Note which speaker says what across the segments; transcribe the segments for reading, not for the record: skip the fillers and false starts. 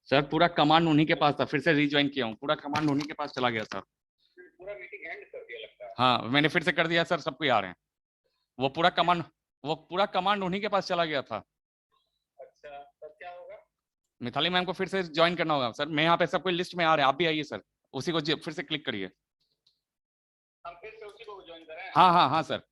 Speaker 1: Sir पूरा command उन्हीं के पास था, फिर से रिज्वाइन किया हूँ, पूरा कमांड उन्हीं के पास चला गया सर।
Speaker 2: पूरा मीटिंग एंड कर दिया लगता है।
Speaker 1: हाँ मैंने फिर से कर दिया सर, सबको आ रहे हैं। वो पूरा कमांड उन्हीं के पास चला गया था।
Speaker 2: अच्छा तब क्या होगा?
Speaker 1: मिताली मैम को फिर से ज्वाइन करना होगा सर। मैं यहाँ पे सबको लिस्ट में आ रहे हैं, आप भी आइए सर, उसी को फिर से क्लिक करिए।
Speaker 2: हम फिर से उसी को ज्वाइन करें?
Speaker 1: हाँ हाँ हाँ sir.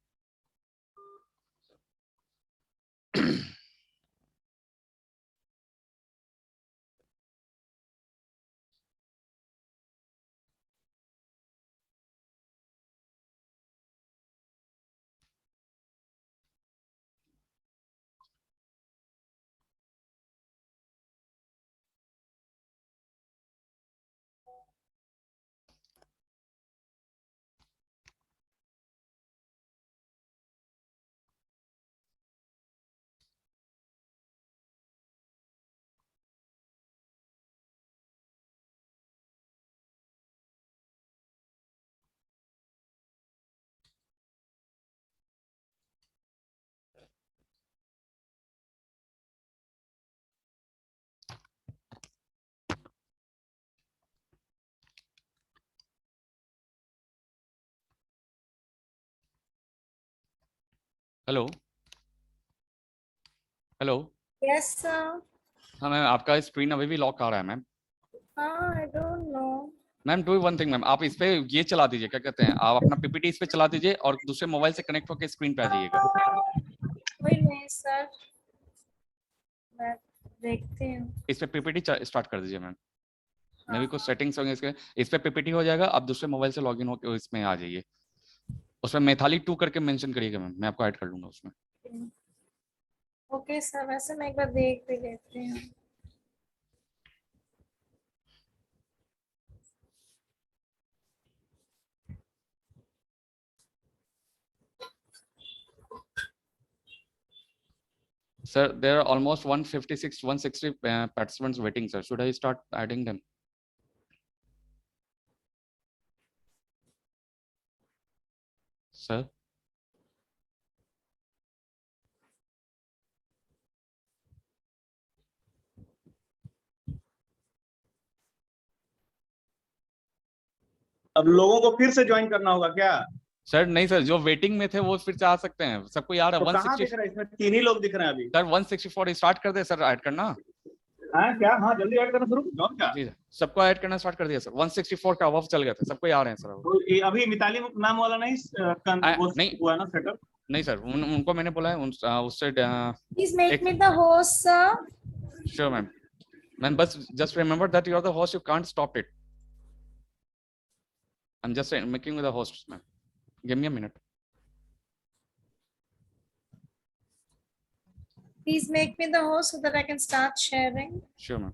Speaker 1: Hello hello.
Speaker 3: Yes sir.
Speaker 1: हाँ मैम, आपका स्क्रीन अभी भी लॉक आ रहा है ma'am.
Speaker 3: I don't know.
Speaker 1: Ma'am do one thing ma'am, आप इस पे ये चला दीजिए, क्या कहते हैं, आप अपना पीपीटी इस पे चला दीजिए और दूसरे मोबाइल से कनेक्ट होकर स्क्रीन पे आ जाइएगा।
Speaker 3: कोई नहीं सर, मैं देखती हूँ।
Speaker 1: इस पे पीपीटी स्टार्ट कर दीजिए मैम। मैं भी कुछ सेटिंग्स होंगे इसके, इस पे पीपीटी हो जाएगा, आप दूसरे मोबाइल से लॉगिन होकर इसमें आ जाइए। उसमें मैथाली 2 करके मेंशन करिएगा मैम, मैं आपको ऐड कर लूंगा उसमें।
Speaker 3: ओके सर, वैसे मैं एक बार देख भी लेती हूँ।
Speaker 1: Sir, there are almost 156, 160 participants waiting, sir. Should I start adding them? Sir?
Speaker 2: अब लोगों को फिर से ज्वाइन करना होगा क्या?
Speaker 1: सर नहीं सर, जो वेटिंग में थे वो फिर से आ सकते हैं, सबको यार
Speaker 2: तो कहाँ दिख
Speaker 1: 160।
Speaker 2: रहा है इसमें? 3 ही लोग दिख रहे हैं अभी।
Speaker 1: सर 164 स्टार्ट कर दे सर, ऐड करना।
Speaker 2: हाँ क्या? हाँ जल्दी ऐड करना शुरू करो क्या?
Speaker 1: जी सबको ऐड करना स्टार्ट कर दिया सर, 164 का अबव चल गया था, सबको आ रहे हैं सर।
Speaker 2: तो ये अभी मिताली नाम वाला नहीं वो
Speaker 1: नहीं
Speaker 2: हुआ ना सेटअप?
Speaker 1: नहीं सर, उनको मैंने बोला है उससे
Speaker 3: please make me the host sir.
Speaker 1: Sure ma'am. Ma'am बस just remember that you are the host, you can't stop it. I am just making with the host ma'am, give me a minute.
Speaker 3: Please make me the host so that I can start sharing.
Speaker 1: Sure ma'am.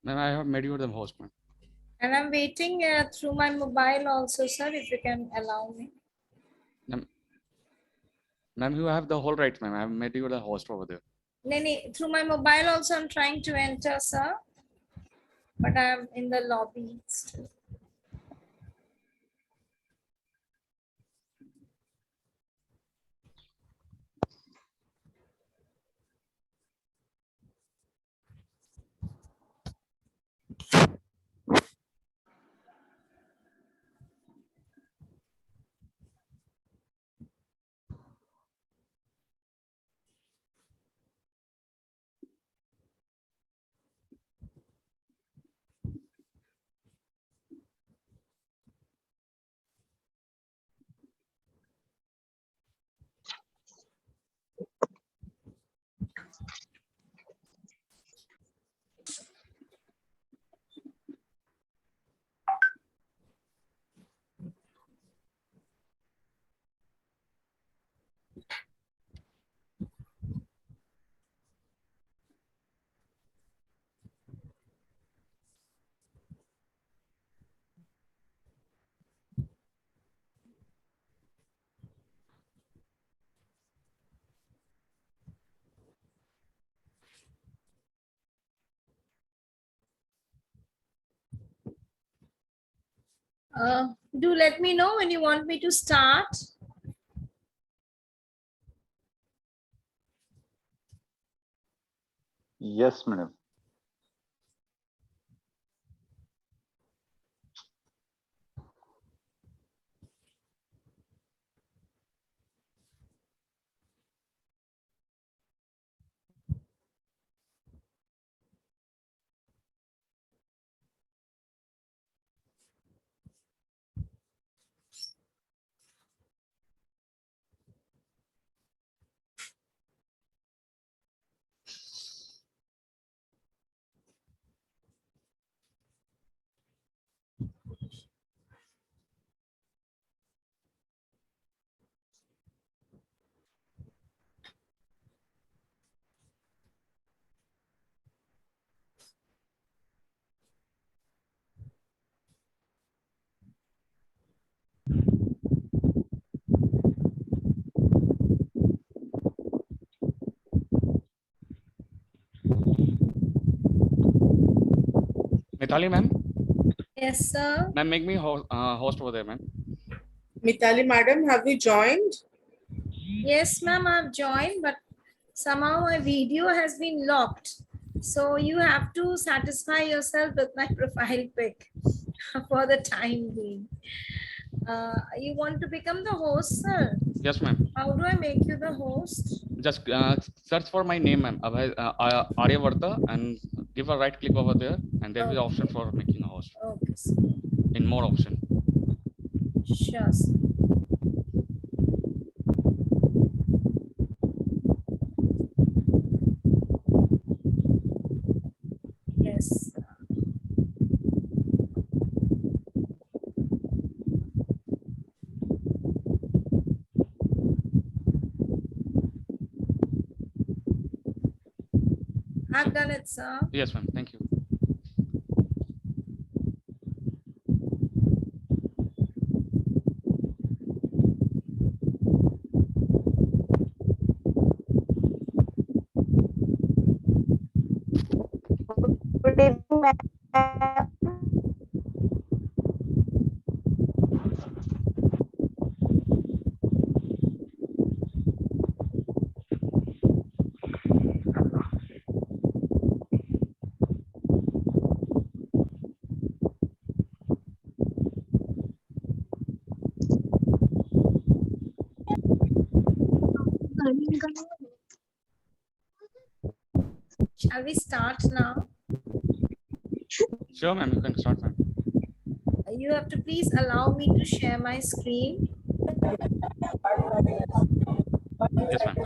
Speaker 1: Ma'am, I have made you the host, ma'am.
Speaker 3: And I'm waiting through my mobile also, sir, if you can allow me.
Speaker 1: Ma'am, you have the whole right, ma'am. I have made you the host over there.
Speaker 3: No, through my mobile also I'm trying to enter, sir. But I'm in the lobby still. Do let me know when you want me to start.
Speaker 4: Yes, madam.
Speaker 1: Mitali, ma'am.
Speaker 3: Yes, sir.
Speaker 1: Ma'am, make me host over there, ma'am.
Speaker 5: Mitali madam, have you joined?
Speaker 3: Yes, ma'am, I've joined, but somehow my video has been locked. So you have to satisfy yourself with my profile pic for the time being. You want to become the host, sir?
Speaker 1: Yes, ma'am.
Speaker 3: How do I make you the host?
Speaker 1: Just search for my name, ma'am. Aryavarta, and give a right click over there, and there is an option for making a host.
Speaker 3: Okay, sir.
Speaker 1: In more option.
Speaker 3: Sure, sir. Yes. I've done it, sir.
Speaker 1: Yes, ma'am. Thank you.
Speaker 6: Good evening, ma'am.
Speaker 3: Shall we start now?
Speaker 1: Sure, ma'am. You can start, ma'am.
Speaker 3: You have to please allow me to share my screen.
Speaker 1: Yes, ma'am.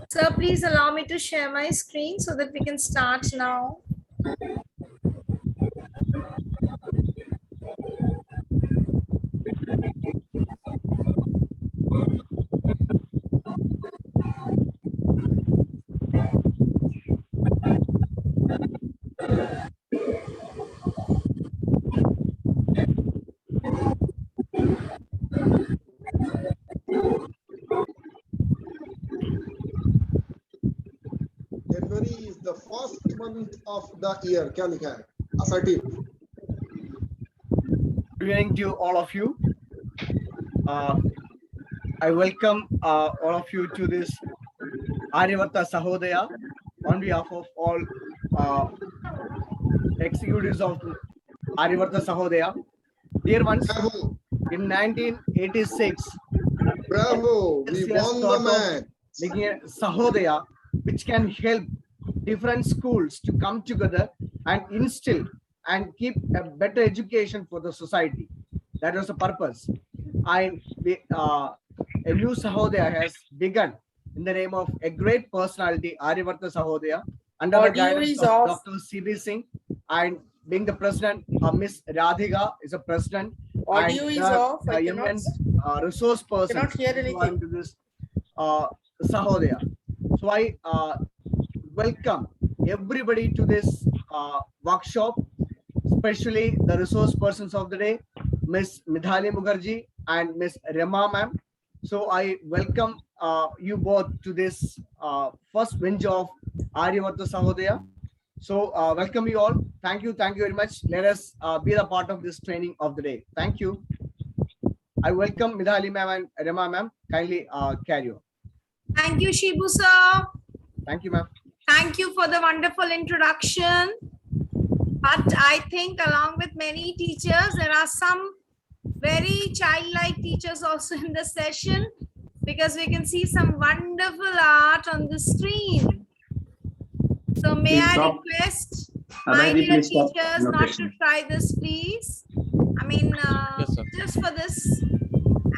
Speaker 3: Sir, please allow me to share my screen so that we can start now.
Speaker 7: January is the first month of the year. क्या लिखा है? Assertive.
Speaker 8: Good evening to all of you. I welcome all of you to this Aryavarta Sahodaya on behalf of all executives of Aryavarta Sahodaya. Dear ones,
Speaker 7: Bravo.
Speaker 8: in 1986,
Speaker 7: Bravo. We
Speaker 8: SCS
Speaker 7: won the
Speaker 8: thought of
Speaker 7: match.
Speaker 8: making a Sahodaya which can help different schools to come together and instill and keep a better education for the society. That was the purpose. And a new Sahodaya has begun in the name of a great personality, Aryavarta Sahodaya, under the
Speaker 5: Audio
Speaker 8: guidance
Speaker 5: is
Speaker 8: of
Speaker 5: off.
Speaker 8: Dr. C.B. Singh, and being the president, Miss Radhika is a president.
Speaker 5: Audio
Speaker 8: and
Speaker 5: is off. I
Speaker 8: immense resource person
Speaker 5: cannot hear anything.
Speaker 8: to this Sahodaya. So I welcome everybody to this workshop, especially the resource persons of the day, Miss Mitali Mukherjee and Miss Rama ma'am. So I welcome you both to this first bench of Aryavarta Sahodaya. So welcome you all. Thank you very much. Let us be the part of this training of the day. Thank you. I welcome Mitali ma'am and Rama ma'am. Kindly carry on.
Speaker 3: Thank you, Shibu sir.
Speaker 8: Thank you, ma'am.
Speaker 3: Thank you for the wonderful introduction. But I think along with many teachers, there are some very childlike teachers also in the session, because we can see some wonderful art on the screen. So may
Speaker 2: Please
Speaker 3: I
Speaker 2: stop.
Speaker 3: request my
Speaker 2: Abhay ji,
Speaker 3: dear
Speaker 2: please stop
Speaker 3: teachers not to
Speaker 2: notation.
Speaker 3: try this, please. I mean,
Speaker 1: Yes, sir.
Speaker 3: just for this.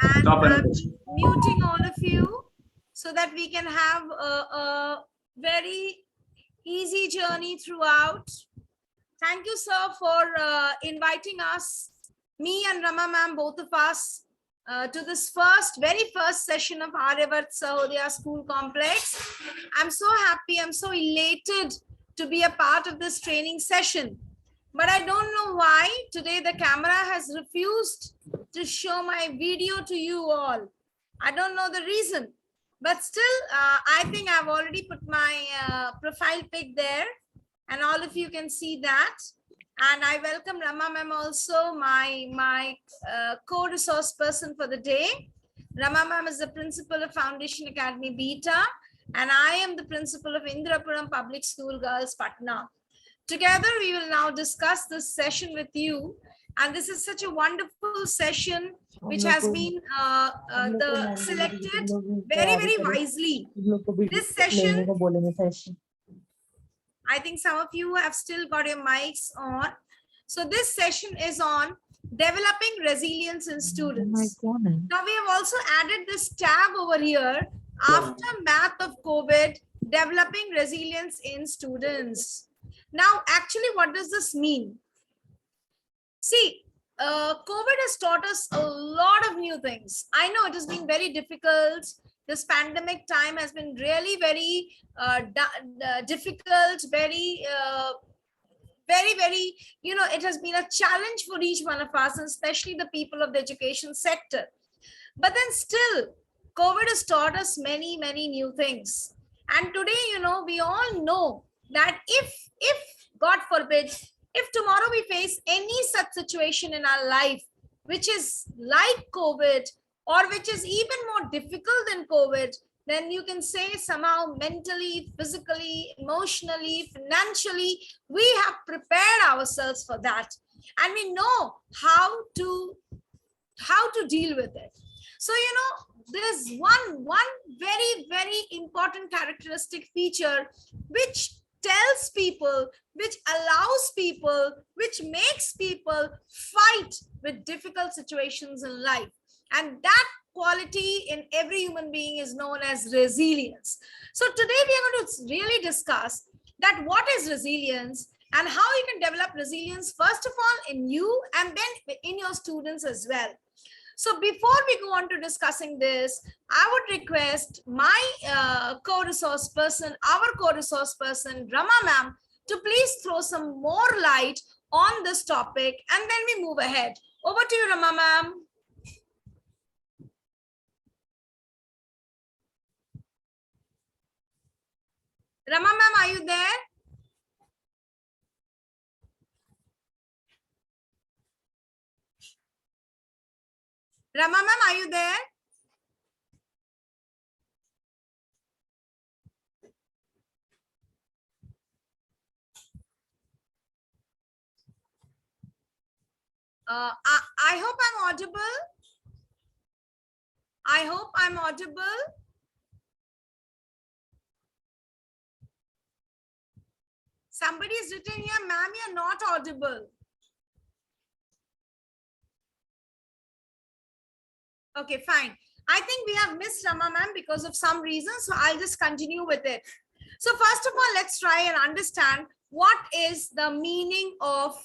Speaker 3: And
Speaker 2: Stop
Speaker 3: I'm
Speaker 2: annotation.
Speaker 3: muting all of you so that we can have a very easy journey throughout. Thank you, sir, for inviting us, me and Rama ma'am, both of us, to this very first session of Aryavarta Sahodaya School Complex. I'm so happy, I'm so elated to be a part of this training session. But I don't know why today the camera has refused to show my video to you all. I don't know the reason, but still, I think I've already put my profile pic there, and all of you can see that. And I welcome Rama ma'am also, my co-resource person for the day. Rama ma'am is the principal of Foundation Academy Beta, and I am the principal of Indrapuram Public School Girls, Patna. Together, we will now discuss this session with you. And this is such a wonderful session, which has been selected very, very wisely. This session, I think some of you have still got your mics on. So this session is on developing resilience in students. Now we have also added this tab over here, after math of COVID, developing resilience in students. Now, actually, what does this mean? See, COVID has taught us a lot of new things. I know it has been very difficult. This pandemic time has been really very difficult, very, it has been a challenge for each one of us, and especially the people of the education sector. But then still, COVID has taught us many, many new things. And today, we all know that if God forbid, if tomorrow we face any such situation in our life, which is like COVID, or which is even more difficult than COVID, then you can say somehow mentally, physically, emotionally, financially, we have prepared ourselves for that. And we know how to deal with it. So, there's one very, very important characteristic feature which tells people, which allows people, which makes people fight with difficult situations in life. And that quality in every human being is known as resilience. So today we are going to really discuss that what is resilience and how you can develop resilience, first of all, in you and then in your students as well. So before we go on to discussing this, I would request my co-resource person, our co-resource person, Rama ma'am, to please throw some more light on this topic, and then we move ahead. Over to you, Rama ma'am. Rama ma'am, are you there? Rama ma'am, are you there? I hope I'm audible. I hope I'm audible. Somebody is written here, ma'am, you're not audible. Okay, fine. I think we have missed Rama ma'am because of some reason. So I'll just continue with it. So first of all, let's try and understand what is the meaning of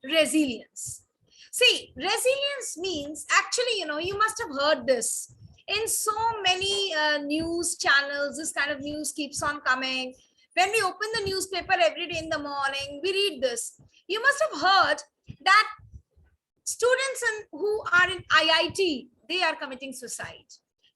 Speaker 3: resilience. See, resilience means, actually, you must have heard this in so many news channels. This kind of news keeps on coming. When we open the newspaper every day in the morning, we read this. You must have heard that students who are in IIT, they are committing suicide.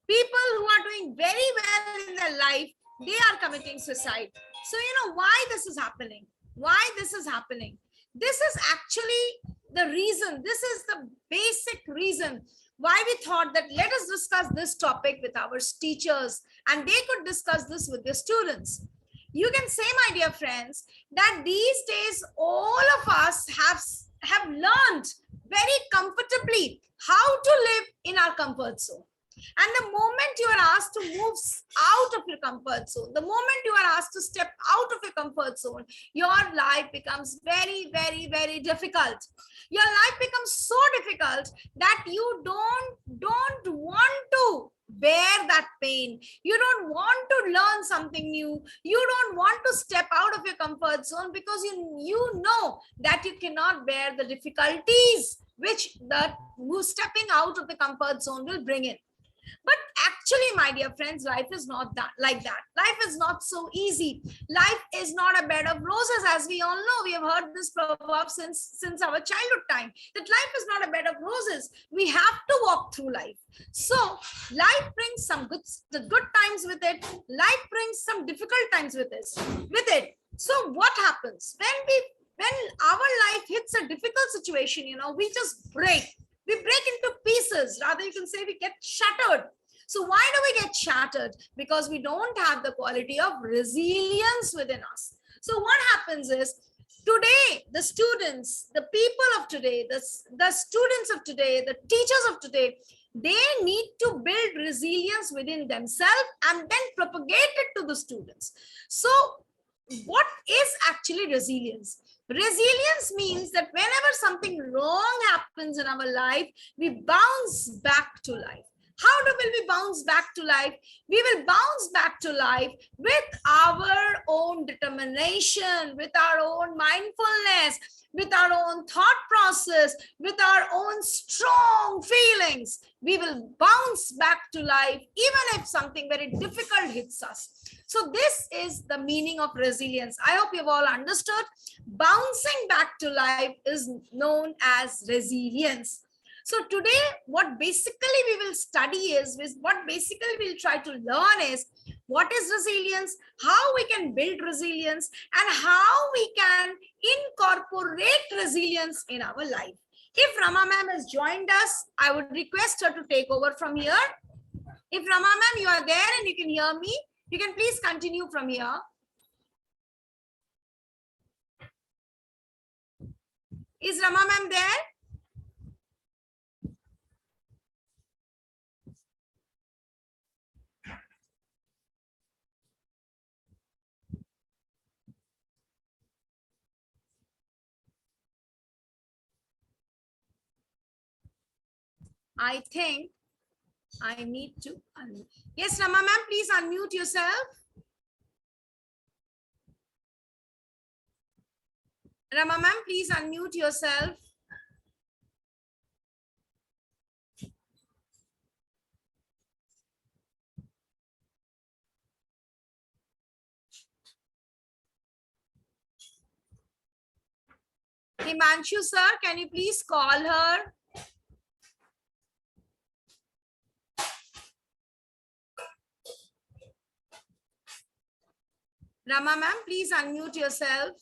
Speaker 3: People who are doing very well in their life, they are committing suicide. So, why this is happening? Why this is happening? This is actually the reason. This is the basic reason why we thought that let us discuss this topic with our teachers and they could discuss this with their students. You can say, my dear friends, that these days all of us have learned very comfortably how to live in our comfort zone. And the moment you are asked to move out of your comfort zone, the moment you are asked to step out of your comfort zone, your life becomes very, very, very difficult. Your life becomes so difficult that you don't want to bear that pain. You don't want to learn something new. You don't want to step out of your comfort zone because you know that you cannot bear the difficulties which stepping out of the comfort zone will bring in. But actually, my dear friends, life is not like that. Life is not so easy. Life is not a bed of roses, as we all know. We have heard this proverb since our childhood time, that life is not a bed of roses. We have to walk through life. So life brings the good times with it. Life brings some difficult times with it. So what happens when our life hits a difficult situation? We just break. We break into pieces. Rather, you can say we get shattered. So why do we get shattered? Because we don't have the quality of resilience within us. So what happens is, today, the students, the people of today, the students of today, the teachers of today, they need to build resilience within themselves and then propagate it to the students. So what is actually resilience? Resilience means that whenever something wrong happens in our life, we bounce back to life. How will we bounce back to life? We will bounce back to life with our own determination, with our own mindfulness, with our own thought process, with our own strong feelings. We will bounce back to life even if something very difficult hits us. So this is the meaning of resilience. I hope you've all understood. Bouncing back to life is known as resilience. So today, what basically we will study is, what basically we'll try to learn is, what is resilience, how we can build resilience, and how we can incorporate resilience in our life. If Rama ma'am has joined us, I would request her to take over from here. If Rama ma'am, you are there and you can hear me, you can please continue from here. Is Rama ma'am there? I think I need to unmute. Yes, Rama ma'am, please unmute yourself. Rama ma'am, please unmute yourself. Himanshu sir, can you please call her? Rama ma'am, please unmute yourself.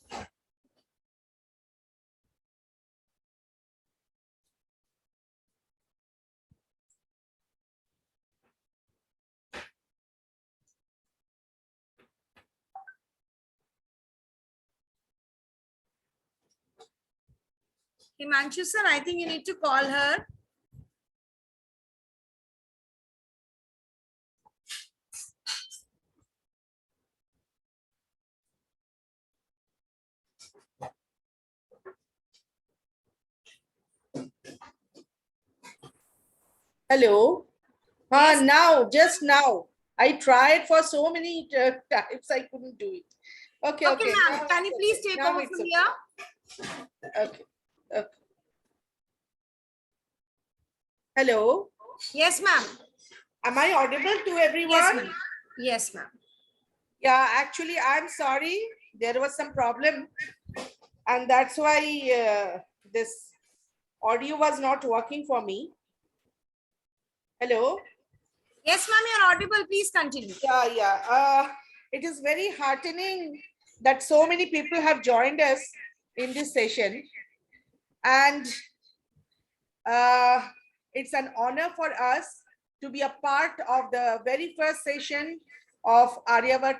Speaker 3: Himanshu sir, I think you need to call her.
Speaker 5: Hello.
Speaker 3: Yes.
Speaker 5: Now, just now. I tried for so many times, I couldn't do it. Okay,
Speaker 3: Okay,
Speaker 5: okay.
Speaker 3: ma'am.
Speaker 5: Now
Speaker 3: Can you
Speaker 5: it's
Speaker 3: please
Speaker 5: okay.
Speaker 3: take
Speaker 5: Now
Speaker 3: over
Speaker 5: it's
Speaker 3: from
Speaker 5: okay.
Speaker 3: here?
Speaker 5: Okay. Okay. Hello.
Speaker 3: Yes, ma'am.
Speaker 5: Am I audible to
Speaker 3: Yes,
Speaker 5: everyone?
Speaker 3: ma'am. Yes, ma'am.
Speaker 5: Yeah, actually, I'm sorry. There was some problem. And that's why this audio was not working for me. Hello.
Speaker 3: Yes, ma'am, you're audible. Please continue.
Speaker 5: Yeah. It is very heartening that so many people have joined us in this session. And it's an honor for us to be a part of the very first session of Aryavat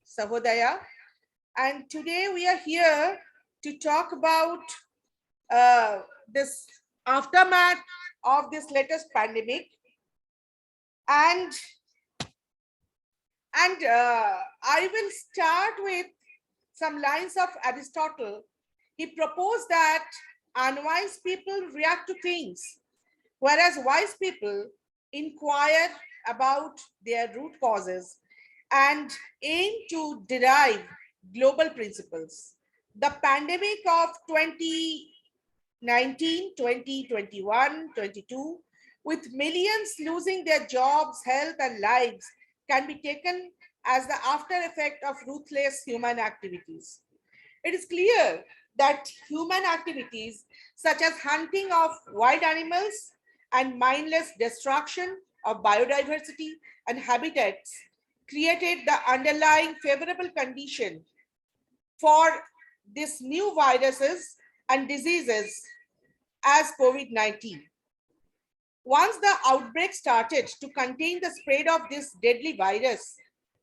Speaker 5: Sahodaya. And today we are here to talk about this aftermath of this latest pandemic. And I will start with some lines of Aristotle. He proposed that unwise people react to things, whereas wise people inquire about their root causes and aim to derive global principles. The pandemic of 2019, 2021, 22, with millions losing their jobs, health, and lives, can be taken as the after effect of ruthless human activities. It is clear that human activities such as hunting of wild animals and mindless destruction of biodiversity and habitats created the underlying favorable condition for these new viruses and diseases as COVID-19. Once the outbreak started to contain the spread of this deadly virus,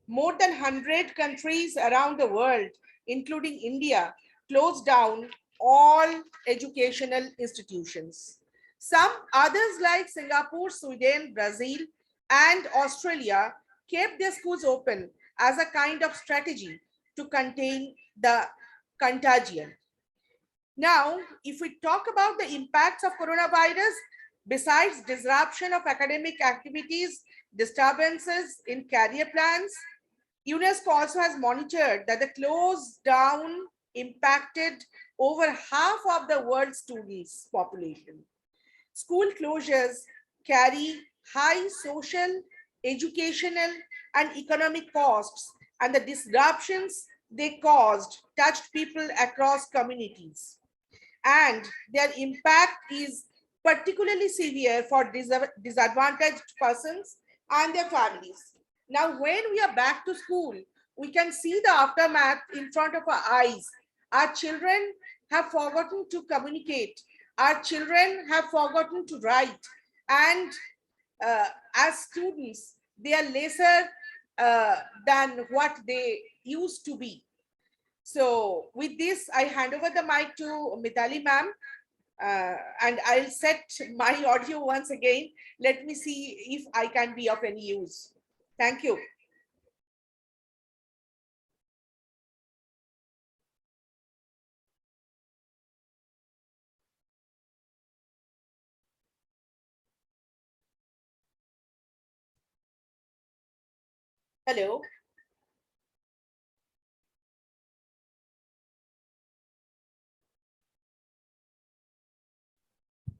Speaker 5: more than 100 countries around the world, including India, closed down all educational institutions. Some others like Singapore, Sweden, Brazil, and Australia kept their schools open as a kind of strategy to contain the contagion. Now, if we talk about the impacts of coronavirus, besides disruption of academic activities, disturbances in career plans, UNESCO also has monitored that the close down impacted over half of the world's students' population. School closures carry high social, educational, and economic costs, and the disruptions they caused touched people across communities. And their impact is particularly severe for disadvantaged persons and their families. Now, when we are back to school, we can see the aftermath in front of our eyes. Our children have forgotten to communicate. Our children have forgotten to write. And as students, they are lesser than what they used to be. So with this, I hand over the mic to Mitali ma'am, and I'll set my audio once again. Let me see if I can be of any use. Thank you. Hello.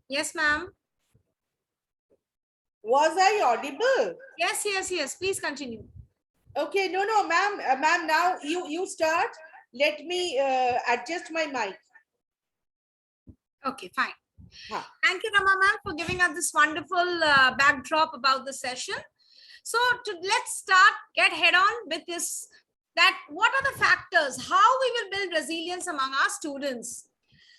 Speaker 3: Yes, ma'am.
Speaker 5: Was I audible?
Speaker 3: Yes. Please continue.
Speaker 5: Okay, no, ma'am, ma'am, now you start. Let me adjust my mic.
Speaker 3: Okay, fine.
Speaker 5: Huh.
Speaker 3: Thank you, Rama ma'am, for giving us this wonderful backdrop about the session. So let's start, get head on with this, that what are the factors, how we will build resilience among our students.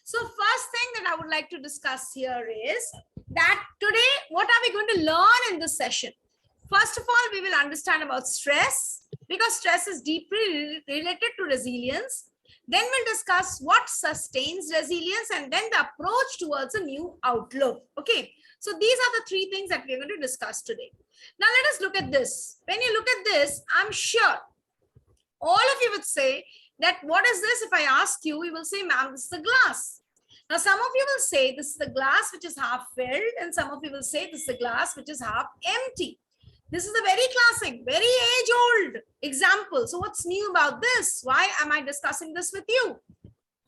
Speaker 3: So first thing that I would like to discuss here is that today, what are we going to learn in this session? First of all, we will understand about stress, because stress is deeply related to resilience. Then we'll discuss what sustains resilience, and then the approach towards a new outlook. Okay, so these are the three things that we're going to discuss today. Now let us look at this. When you look at this, I'm sure all of you would say that what is this? If I ask you, you will say, ma'am, this is a glass. Now, some of you will say this is the glass which is half filled, and some of you will say this is the glass which is half empty. This is a very classic, very age-old example. So what's new about this? Why am I discussing this with you?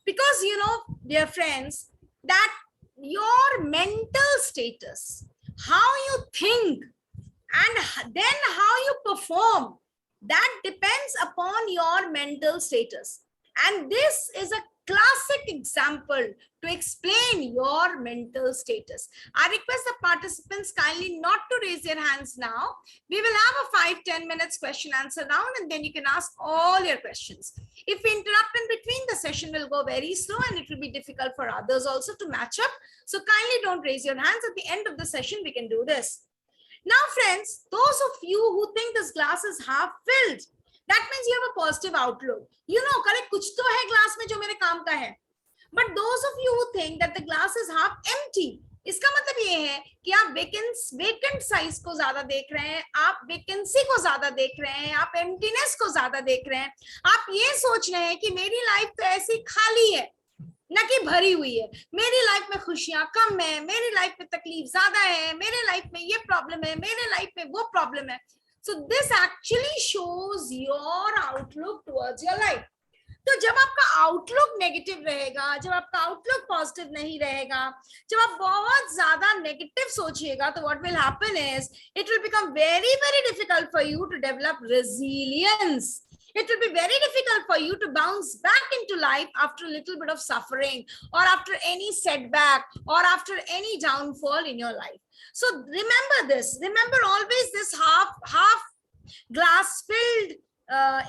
Speaker 3: Because, you know, dear friends, that your mental status, how you think, and then how you perform, that depends upon your mental status. And this is a classic example to explain your mental status. I request the participants kindly not to raise their hands now. We will have a 5-10 minutes question answer round, and then you can ask all your questions. If we interrupt in between, the session will go very slow and it will be difficult for others also to match up. So kindly don't raise your hands. At the end of the session, we can do this. Now, friends, those of you who think this glass is half filled, that means you have a positive outlook. You know, correct, kuch to hai glass mein jo mere kaam ka hai. But those of you who think that the glass is half empty, इसका मतलब ये है कि आप vacant size को ज्यादा देख रहे हैं, आप वेकेंसी को ज्यादा देख रहे हैं, आप एम्प्टीनेस को ज्यादा देख रहे हैं, आप ये सोच रहे हैं कि मेरी लाइफ तो ऐसी खाली है ना कि भरी हुई है, मेरी लाइफ में खुशियां कम है, मेरी लाइफ में तकलीफ ज्यादा है, मेरे लाइफ में ये प्रॉब्लम है, मेरे लाइफ में वो प्रॉब्लम है. So this actually shows your outlook towards your life. तो जब आपका आउटलुक नेगेटिव रहेगा, जब आपका आउटलुक पॉजिटिव नहीं रहेगा, जब आप बहुत ज्यादा नेगेटिव सोचिएगा, तो what will happen is it will become very, very difficult for you to develop resilience. It will be very difficult for you to bounce back into life after a little bit of suffering, or after any setback, or after any downfall in your life. So remember this. Remember always this half glass filled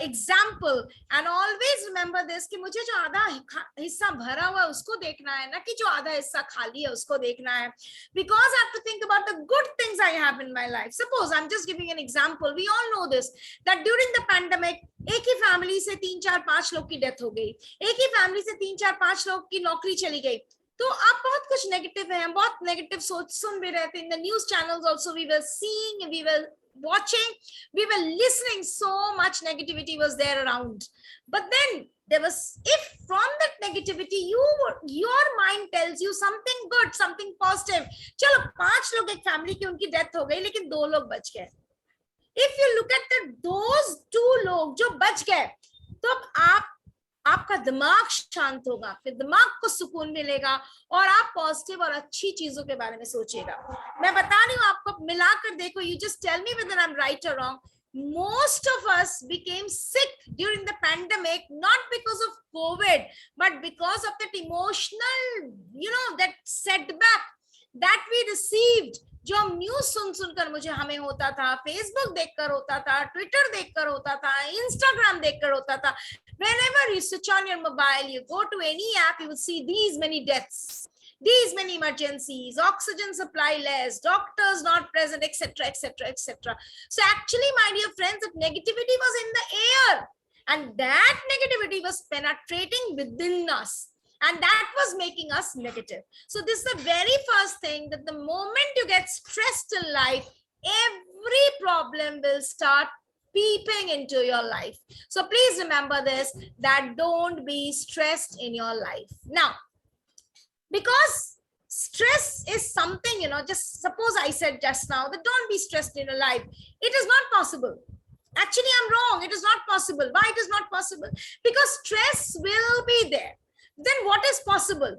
Speaker 3: example, and always remember this कि मुझे जो आधा हिस्सा भरा हुआ है उसको देखना है, ना कि जो आधा हिस्सा खाली है उसको देखना है. Because I have to think about the good things I have in my life. Suppose I'm just giving an example. We all know this, that during the pandemic एक ही फैमिली से 3-4-5 लोग की डेथ हो गई, एक ही फैमिली से 3-4-5 लोग की नौकरी चली गई. तो आप बहुत कुछ नेगेटिव है, बहुत नेगेटिव सोच सुन भी रहे थे. In the news channels also we were seeing, we were watching, we were listening, so much negativity was there around. But then there was, if from that negativity your mind tells you something good, something positive, चलो 5 लोग एक family की उनकी death हो गई लेकिन 2 लोग बच गए. If you look at those 2 लोग जो बच गए, तो आपका दिमाग शांत होगा, फिर दिमाग को सुकून मिलेगा और आप पॉजिटिव और अच्छी चीजों के बारे में सोचिएगा. मैं बता रही हूँ आपको, मिलाकर देखो, you just tell me whether I'm right or wrong. Most of us became sick during the pandemic, not because of COVID, but because of that emotional, you know, that setback that we received. जो हम news सुनकर मुझे हमें होता था, Facebook देखकर होता था, ट्विटर देखकर होता था, इंस्टाग्राम देखकर होता था. Whenever you switch on your mobile, you go to any app, you will see these many deaths, these many emergencies, oxygen supply less, doctors not present, etc., etc., etc. So actually, my dear friends, that negativity was in the air, and that negativity was penetrating within us. And that was making us negative. So this is the very first thing, that the moment you get stressed in life, every problem will start peeping into your life. So please remember this, that don't be stressed in your life. Now, because stress is something, you know, just suppose I said just now that don't be stressed in your life. It is not possible. Actually, I'm wrong. It is not possible. Why it is not possible? Because stress will be there. Then what is possible?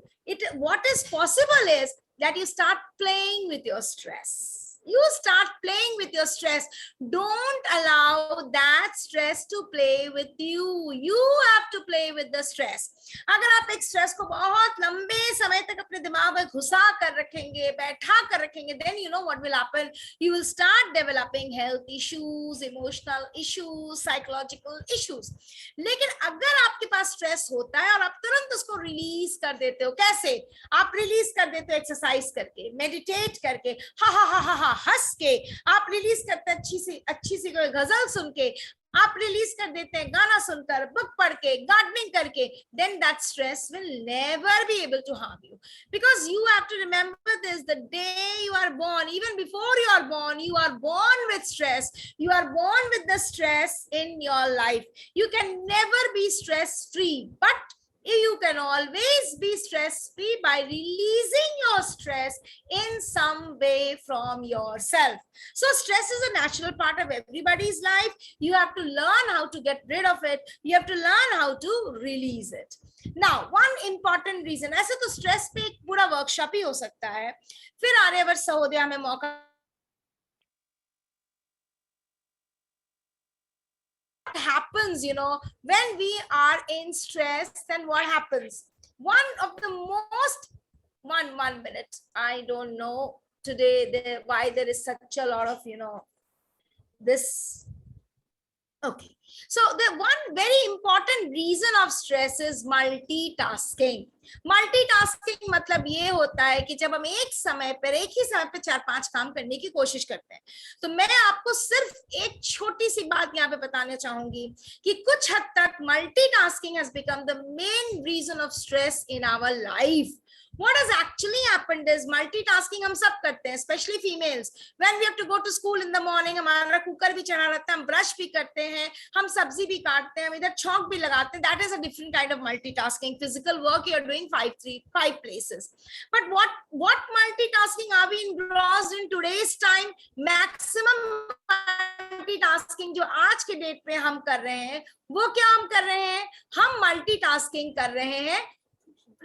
Speaker 3: What is possible is that you start playing with your stress. You start playing with your stress. Don't allow that stress to play with you. You have to play with the stress. अगर आप एक stress को बहुत लंबे समय तक अपने दिमाग में घुसा कर रखेंगे, बैठा कर रखेंगे, then you know what will happen. You will start developing health issues, emotional issues, psychological issues. लेकिन अगर आपके पास स्ट्रेस होता है और आप तुरंत उसको रिलीज कर देते हो, कैसे? आप रिलीज कर देते हो एक्सरसाइज करके, मेडिटेट करके, हा हंस के, आप रिलीज करते हैं अच्छी सी कोई गजल सुन के, आप रिलीज कर देते हैं गाना सुनकर, बुक पढ़ के, गार्डनिंग करके. Then that stress will never be able to harm you, because you have to remember this: the day you are born, even before you are born with stress. You are born with the stress in your life. You can never be stress free, but You can always be stress-free by releasing your stress in some way from yourself. So stress is a natural part of everybody's life. You have to learn how to get rid of it. You have to learn how to release it. Now, one important reason, ऐसे तो stress पे एक पूरा workshop ही हो सकता है. फिर आर्यवर्त सहोदया में मौका happens, you know, when we are in stress, then what happens? One of the most, one minute, I don't know today why there is such a lot of, you know, this. Okay, so the one very important reason of stress is multitasking. Multitasking मतलब ये होता है कि जब हम एक ही समय पे 4-5 काम करने की कोशिश करते हैं. तो मैं आपको सिर्फ एक छोटी सी बात यहाँ पे बताना चाहूंगी कि कुछ हद तक multitasking has become the main reason of stress in our life. What has actually happened is multitasking हम सब करते हैं, especially females. When we have to go to school in the morning, हमारा कुकर भी चढ़ा रहता है, हम ब्रश भी करते हैं, हम सब्जी भी काटते हैं, हम इधर चौक भी लगाते हैं. That is a different kind of multitasking. Physical work you are doing five places. But what multitasking are we engrossed in today's time? Maximum multitasking जो आज के डेट पे हम कर रहे हैं, वो क्या हम कर रहे हैं? हम multitasking कर रहे हैं.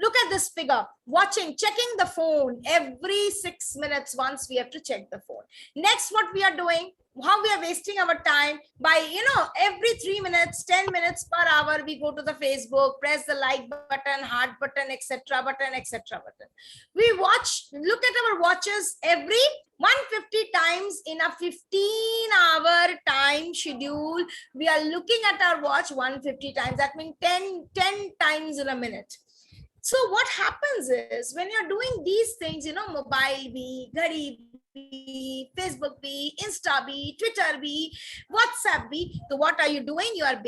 Speaker 3: Look at this figure, checking the phone every 6 minutes. Once we have to check the phone. Next, what we are doing, how we are wasting our time by, you know, every 3 minutes, 10 minutes per hour, we go to the Facebook, press the like button, heart button, etc. button. We look at our watches every 150 times in a 15-hour time schedule. We are looking at our watch 150 times. That means 10 times in a minute. So what happens is when you're doing these things, you know, mobile bhi, ghadi bhi, Facebook bhi, Insta bhi, Twitter bhi, WhatsApp bhi, so what are you doing? You are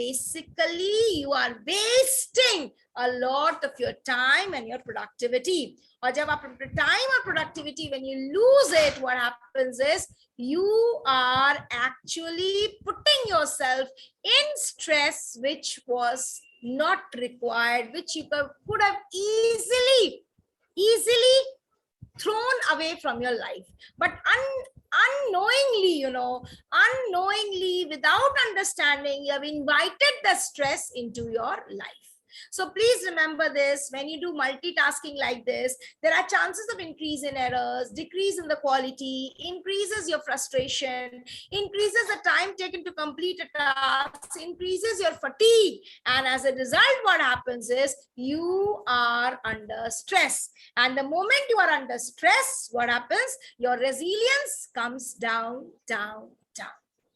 Speaker 3: wasting a lot of your time and your productivity. और जब आप time or productivity, when you lose it, what happens is you are actually putting yourself in stress, which was not required, which you could have easily thrown away from your life. But unknowingly, you know, without understanding, you have invited the stress into your life. So please remember this, when you do multitasking like this, there are chances of increase in errors, decrease in the quality, increases your frustration, increases the time taken to complete a task, increases your fatigue. And as a result, what happens is you are under stress. And the moment you are under stress, what happens? Your resilience comes down.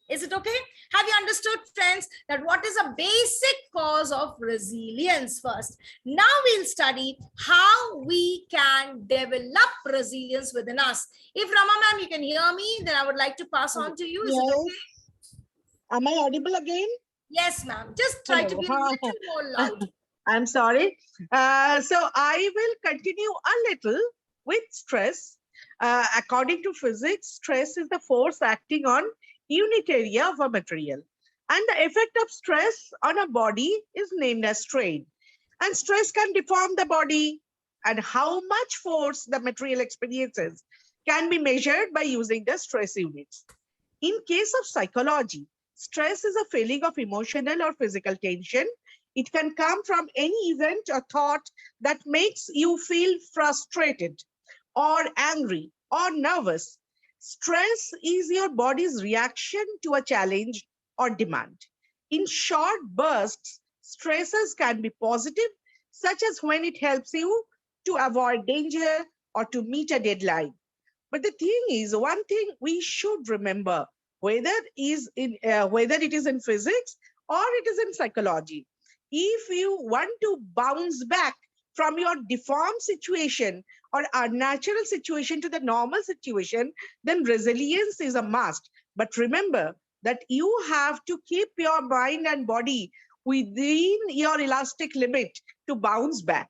Speaker 3: Is it okay? Have you understood, friends, that what is a basic cause of resilience first? Now we'll study how we can develop resilience within us. If Rama ma'am, you can hear me, then I would like to pass on to you. Is it okay?
Speaker 4: Am I audible again?
Speaker 3: Yes, ma'am. Just try to be a little more loud.
Speaker 4: I'm sorry. So I will continue a little with stress. According to physics, stress is the force acting on unit area of a material, and the effect of stress on a body is named as strain. And stress can deform the body, and how much force the material experiences can be measured by using the stress units. In case of psychology, stress is a feeling of emotional or physical tension. It can come from any event or thought that makes you feel frustrated or angry or nervous. Stress is your body's reaction to a challenge or demand. In short bursts, stresses can be positive, such as when it helps you to avoid danger or to meet a deadline. But the thing is, one thing we should remember, whether it is in physics or it is in psychology, if you want to bounce back from your deformed situation or unnatural situation to the normal situation, then resilience is a must. But remember that you have to keep your mind and body within your elastic limit to bounce back.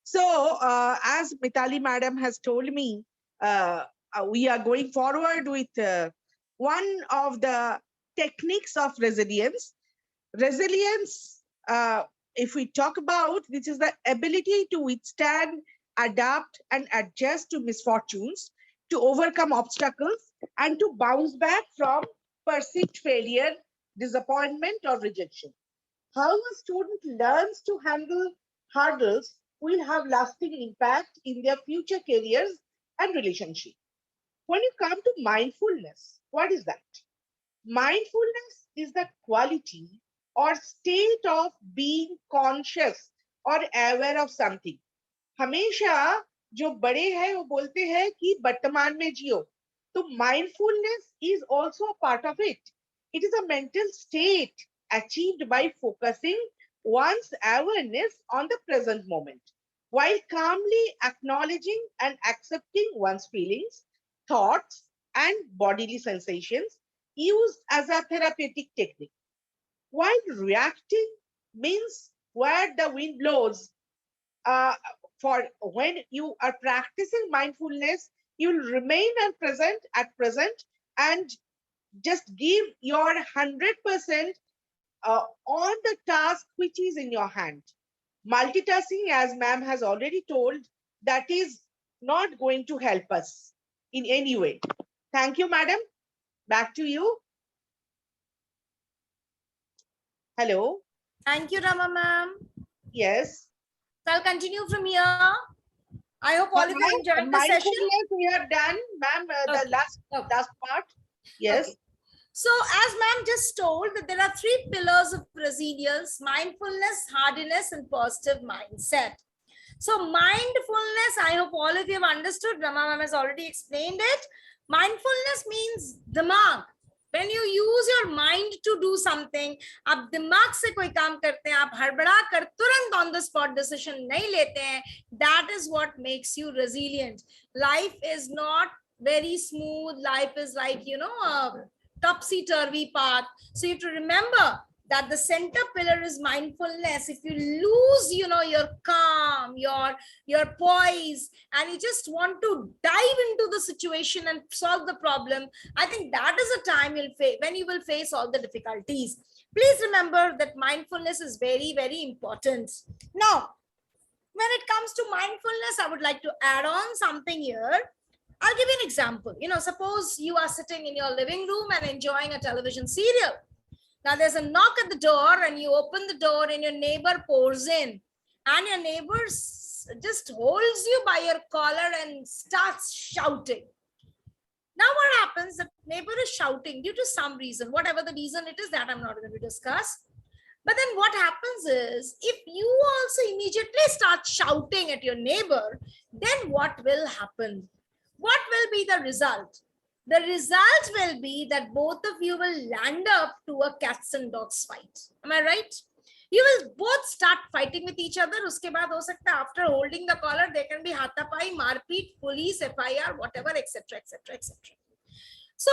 Speaker 4: So as Mitali madam has told me, we are going forward with one of the techniques of resilience. Resilience if we talk about, which is the ability to withstand, adapt, and adjust to misfortunes, to overcome obstacles, and to bounce back from perceived failure, disappointment, or rejection. How a student learns to handle hurdles will have lasting impact in their future careers and relationships. When you come to mindfulness, what is that? Mindfulness is the quality or state of being conscious or aware of something. हमेशा जो बड़े हैं वो बोलते हैं कि वर्तमान में जियो. तो mindfulness is also a part of it. It is a mental state achieved by focusing one's awareness on the present moment, while calmly acknowledging and accepting one's feelings, thoughts, and bodily sensations, used as a therapeutic technique. While reacting means where the wind blows, for when you are practicing mindfulness, you'll remain at present and just give your 100% on the task which is in your hand. Multitasking, as ma'am has already told, that is not going to help us in any way. Thank you, madam. Back to you. Hello.
Speaker 3: Thank you, Rama ma'am.
Speaker 4: Yes.
Speaker 3: So I'll continue from here. I hope all of you enjoyed the session.
Speaker 4: Mindfulness we have done, ma'am.
Speaker 3: Okay.
Speaker 4: The last part. Yes.
Speaker 3: Okay. So as ma'am just told that there are 3 pillars of resilience: mindfulness, hardiness, and positive mindset. So mindfulness, I hope all of you have understood. Rama ma'am has already explained it. Mindfulness means dimag. When you use your mind to do something, आप दिमाग से कोई काम करते हैं, आप हड़बड़ा कर तुरंत on the spot decision नहीं लेते हैं, that is what makes you resilient. Life is not very smooth. Life is like, you know, a topsy-turvy path. So you have to remember that the center pillar is mindfulness. If you lose, you know, your calm, your poise, and you just want to dive into the situation and solve the problem, I think that is a time when you will face all the difficulties. Please remember that mindfulness is very, very important. Now, when it comes to mindfulness, I would like to add on something here. I'll give you an example. You know, suppose you are sitting in your living room and enjoying a television serial. Now there's a knock at the door and you open the door and your neighbor pours in, and your neighbor just holds you by your collar and starts shouting. Now what happens? The neighbor is shouting due to some reason, whatever the reason it is, that I'm not going to discuss. But then what happens is, if you also immediately start shouting at your neighbor, then what will happen? What will be the result? The result will be that both of you will land up to a cats and dogs fight. Am I right? You will both start fighting with each other. Uske baad ho sakta, after holding the collar, there can be hatapai, marpeet, police, FIR, whatever, etc., etc., etc. So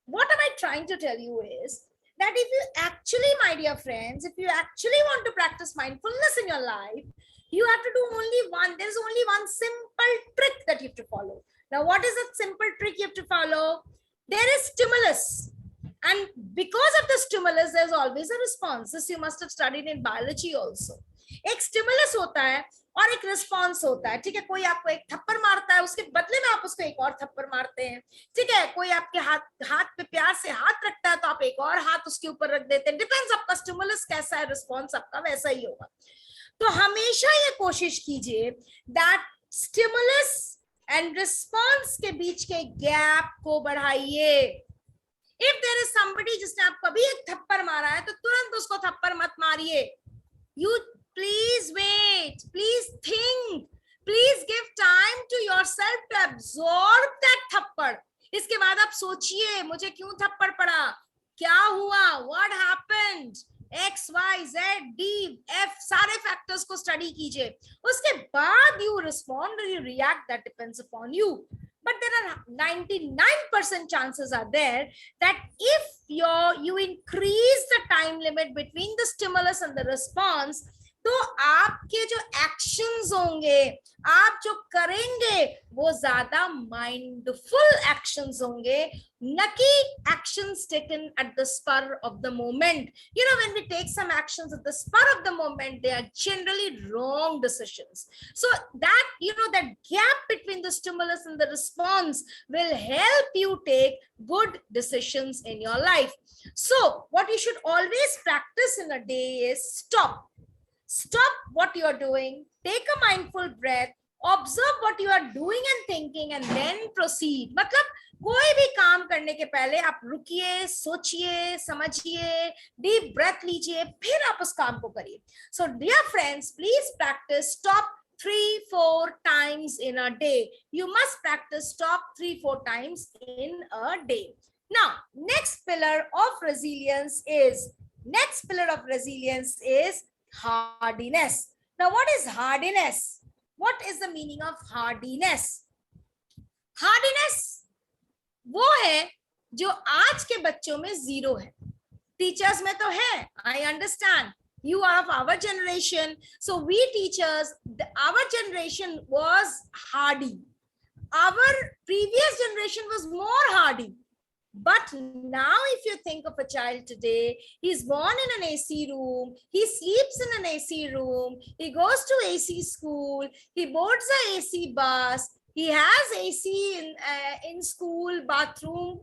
Speaker 3: what am I trying to tell you is that if you actually, my dear friends, if you actually want to practice mindfulness in your life, you have to do only one. There's only one simple trick that you have to follow. Now, what is that simple trick you have to follow? There is stimulus. And because of the stimulus, there's always a response. This you must have studied in biology also. एक stimulus होता है और एक response होता है. ठीक है, कोई आपको एक थप्पड़ मारता है, उसके बदले में आप उसको एक और थप्पड़ मारते हैं. ठीक है, कोई आपके हाथ पे प्यार से हाथ रखता है तो आप एक और हाथ उसके ऊपर रख देते हैं. Depends आपका stimulus कैसा है, response आपका वैसा ही होगा. तो हमेशा ये कोशिश कीजिए that stimulus and response के बीच के gap को बढ़ाइए. If there is somebody जिसने आपको अभी एक थप्पड़ मारा है तो तुरंत उसको थप्पड़ मत मारिए. You please wait, please think, please give time to yourself to absorb that थप्पड़. इसके बाद आप सोचिए मुझे क्यों थप्पड़ पड़ा, क्या हुआ, what happened, X, Y, Z, D, F, सारे factors को study कीजिए. उसके बाद you respond or you react, that depends upon you. But there are 99% chances are there that if you increase the time limit between the stimulus and the response, तो तो आपके जो actions होंगे, आप जो करेंगे, वो ज्यादा माइंडफुल एक्शंस होंगे, न कि actions taken at the spur of the moment. You know, when we take some actions at the spur of the moment, they are generally wrong decisions. So that, you know, that gap between the stimulus and the response will help you take good decisions in your life. So what you should always practice in a day is stop what you are doing, take a mindful breath, observe what you are doing and thinking, and then proceed. मतलब कोई भी काम करने के पहले आप रुकिए, सोचिए, समझिए, डीप ब्रेथ लीजिए, फिर आप उस काम को करिए. So dear friends, please practice stop 3-4 times in a day. You must practice stop 3-4 times in a day. Now, next pillar of resilience is hardiness. Now, what is hardiness? What is the meaning of hardiness? Hardiness वो है जो आज के बच्चों में zero है. Teachers में तो है. I understand. You are of our generation. So we teachers, our generation was hardy. Our previous generation was more hardy. But now if you think of a child today, he's born in an AC room, he sleeps in an AC room, he goes to AC school, he boards a AC bus, he has AC in school, bathroom,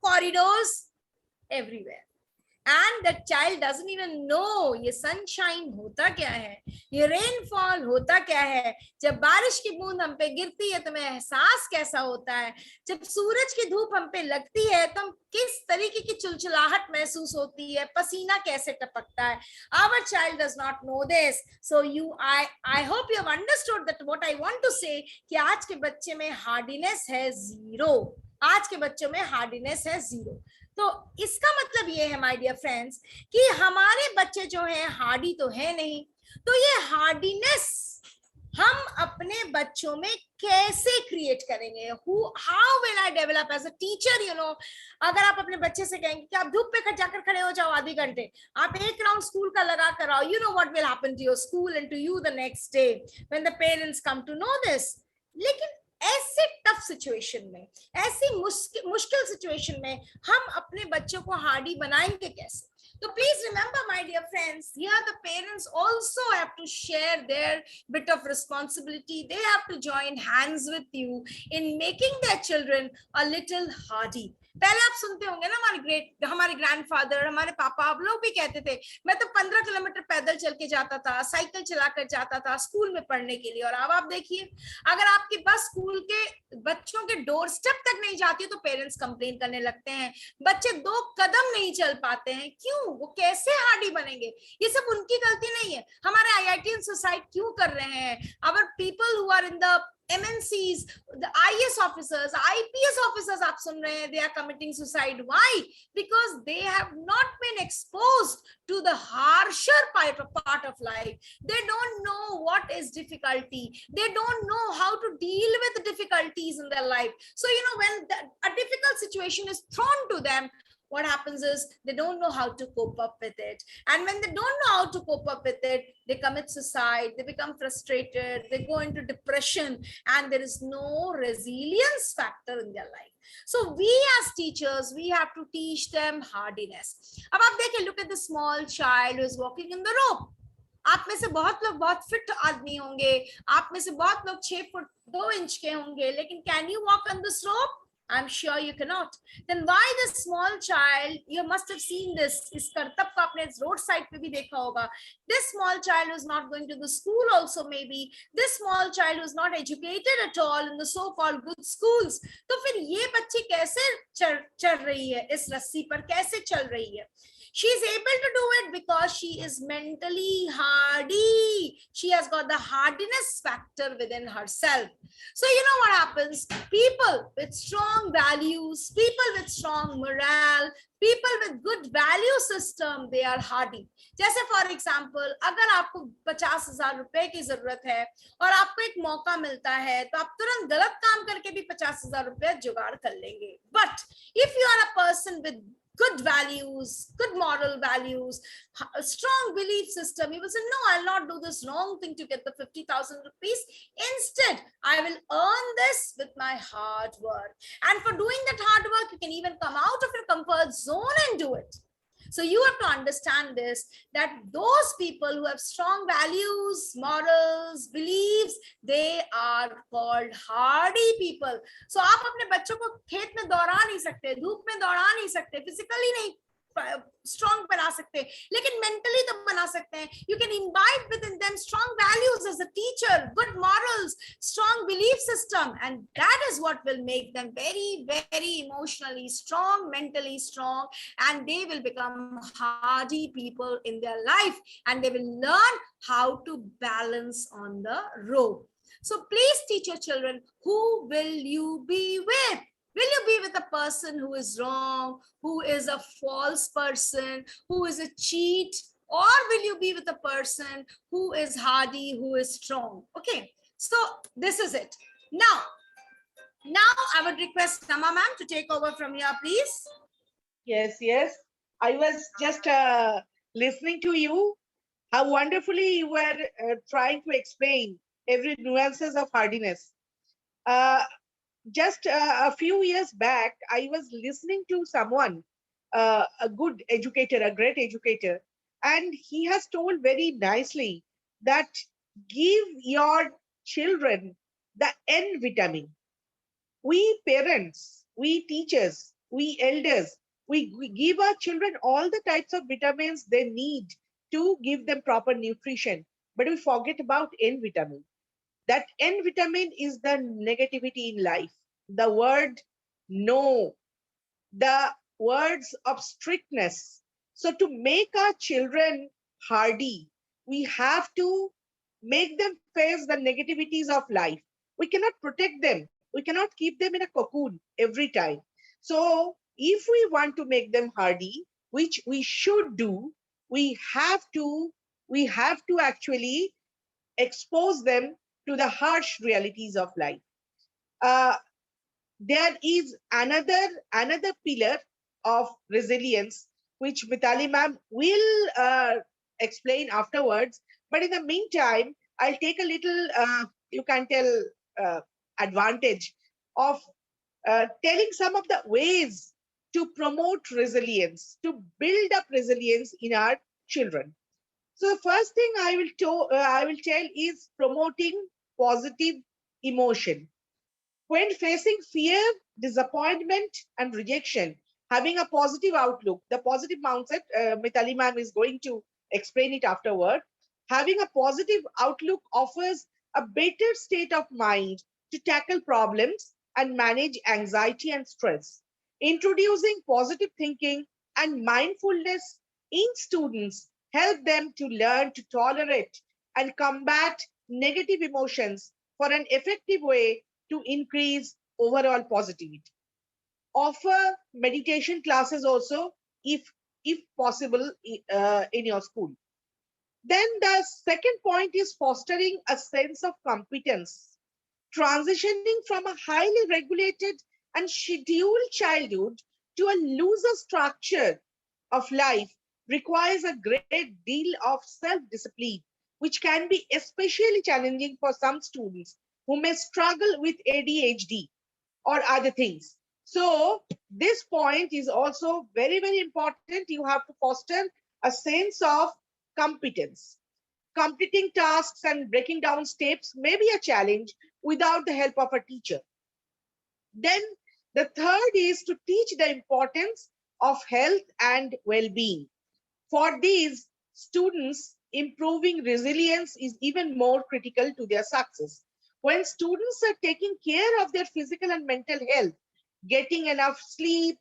Speaker 3: corridors, everywhere. And the child doesn't even know ये sunshine होता क्या है, ये rainfall होता क्या है, जब बारिश की बूंद हम पे गिरती है तो हमें एहसास कैसा होता है, जब सूरज की धूप हम पे लगती है तो हम किस तरीके की चिलचिलाहट महसूस होती है, पसीना कैसे टपकता है. Our child does not know this. So I hope you have understood that what I want to say कि आज के बच्चे में hardiness है zero. आज के बच्चों में hardiness है zero. तो इसका मतलब ये है माय डियर फ्रेंड्स कि हमारे बच्चे जो हैं हार्डी तो है नहीं. तो ये हार्डीनेस हम अपने बच्चों में कैसे क्रिएट करेंगे? How will I develop as a teacher? You know, अगर आप अपने बच्चे से कहेंगे कि आप धूप पे जाकर खड़े हो जाओ आधे घंटे, आप एक राउंड स्कूल का लगा कर आओ, you know what will happen to your school and to you the next day when the parents come to know this. लेकिन ऐसे टफ सिचुएशन में, ऐसी मुश्किल सिचुएशन में हम अपने बच्चों को हार्डी बनाएंगे कैसे? So please remember, my dear friends, here the parents also have to share their bit of responsibility. They have to join hands with you in making their children a little hardy. पहले आप सुनते होंगे ना, हमारे grandfather, हमारे पापा, आप लोग भी कहते थे मैं तो 15 किलोमीटर पैदल चल के जाता था, साइकिल चलाकर जाता था स्कूल में पढ़ने के लिए. और अब आप देखिए, अगर आपकी बस स्कूल के बच्चों के डोर स्टेप तक नहीं जाती है तो पेरेंट्स कंप्लेन करने लगते हैं. बच्चे 2 कदम नहीं चल पाते हैं. क्यों? वो कैसे हार्डी बनेंगे? ये सब उनकी गलती नहीं है. हमारे IIT सुसाइड क्यों कर रहे हैं? Our people who are in the MNCs, the IAS officers, IPS officers, आप सुन रहे हैं, they are committing suicide. Why? Because they have not been exposed to the harsher part of life. They don't know what is difficulty. They don't know how to deal with the difficulties in their life. So, you know, when a difficult situation is thrown to them, what happens is they don't know how to cope up with it. And when they don't know how to cope up with it, they commit suicide, they become frustrated, they go into depression, and there is no resilience factor in their life. So we as teachers, we have to teach them hardiness. अब आप देखिए, look at the small child who is walking in the rope. आप में से बहुत लोग बहुत fit आदमी होंगे, आप में से बहुत लोग 6 फुट 2 इंच के होंगे, लेकिन can you walk on this rope? I'm sure you cannot. Then why the small child? You must have seen this. इस करतब को आपने रोड साइड पे भी देखा होगा. This small child who is not going to the school also, maybe this small child who is not educated at all in the so-called good schools. तो फिर ये बच्ची कैसे चढ़ रही है इस रस्सी पर? कैसे चल रही है? She is able to do it because she is mentally hardy. She has got the hardiness factor within herself. So you know what happens? People with strong values, people with strong morale, people with good value system, they are hardy. जैसे for example, अगर आपको 50,000 रुपए की जरूरत है और आपको एक मौका मिलता है तो आप तुरंत गलत काम करके भी 50,000 रुपए जुगाड़ कर लेंगे. But if you are a person with good values, good moral values, a strong belief system. He will say, no, I'll not do this wrong thing to get the 50,000 rupees. Instead, I will earn this with my hard work. And for doing that hard work, you can even come out of your comfort zone and do it. So you have to understand this, that those people who have strong values, morals, beliefs, they are called hardy people. So आप अपने बच्चों को खेत में दौड़ा नहीं सकते, धूप में दौड़ा नहीं सकते, physically नहीं strong बना सकते, लेकिन mentally तो बना सकते हैं. You can imbibe within them strong values as a teacher, good morals, strong belief system, and that is what will make them very, very emotionally strong, mentally strong, and they will become hardy people in their life, and they will learn how to balance on the rope. So please teach your children, who will you be with? Will you be with a person who is wrong, who is a false person, who is a cheat, or will you be with a person who is hardy, who is strong? Okay, so this is it. Now I would request Rama ma'am to take over from here, please.
Speaker 5: Yes, yes. I was just listening to you, how wonderfully you were trying to explain every nuances of hardiness. Just a few years back, I was listening to someone, a good educator, a great educator, and he has told very nicely that give your children the N vitamin. We parents, we teachers, we elders, we give our children all the types of vitamins they need to give them proper nutrition, but we forget about N vitamin. That N vitamin is the negativity in life, the word no, the words of strictness. So to make our children hardy, we have to make them face the negativities of life. We cannot protect them. We cannot keep them in a cocoon every time. So if we want to make them hardy, which we should do, we have to actually expose them to the harsh realities of life. There is another pillar of resilience, which Mitali ma'am will explain afterwards. But in the meantime, I'll take a little, you can tell, advantage of telling some of the ways to promote resilience, to build up resilience in our children. So the first thing I will tell is promoting positive emotion. When facing fear, disappointment, and rejection, having a positive outlook, the positive mindset, Mitali ma'am is going to explain it afterward. Having a positive outlook offers a better state of mind to tackle problems and manage anxiety and stress. Introducing positive thinking and mindfulness in students help them to learn to tolerate and combat negative emotions for an effective way to increase overall positivity. Offer meditation classes also, if possible, in your school. Then the second point is fostering a sense of competence. Transitioning from a highly regulated and scheduled childhood to a looser structure of life requires a great deal of self-discipline, which can be especially challenging for some students who may struggle with ADHD or other things. So this point is also very, very important. You have to foster a sense of competence. Completing tasks and breaking down steps may be a challenge without the help of a teacher. Then the third is to teach the importance of health and well-being. For these students, improving resilience is even more critical to their success. When students are taking care of their physical and mental health, getting enough sleep,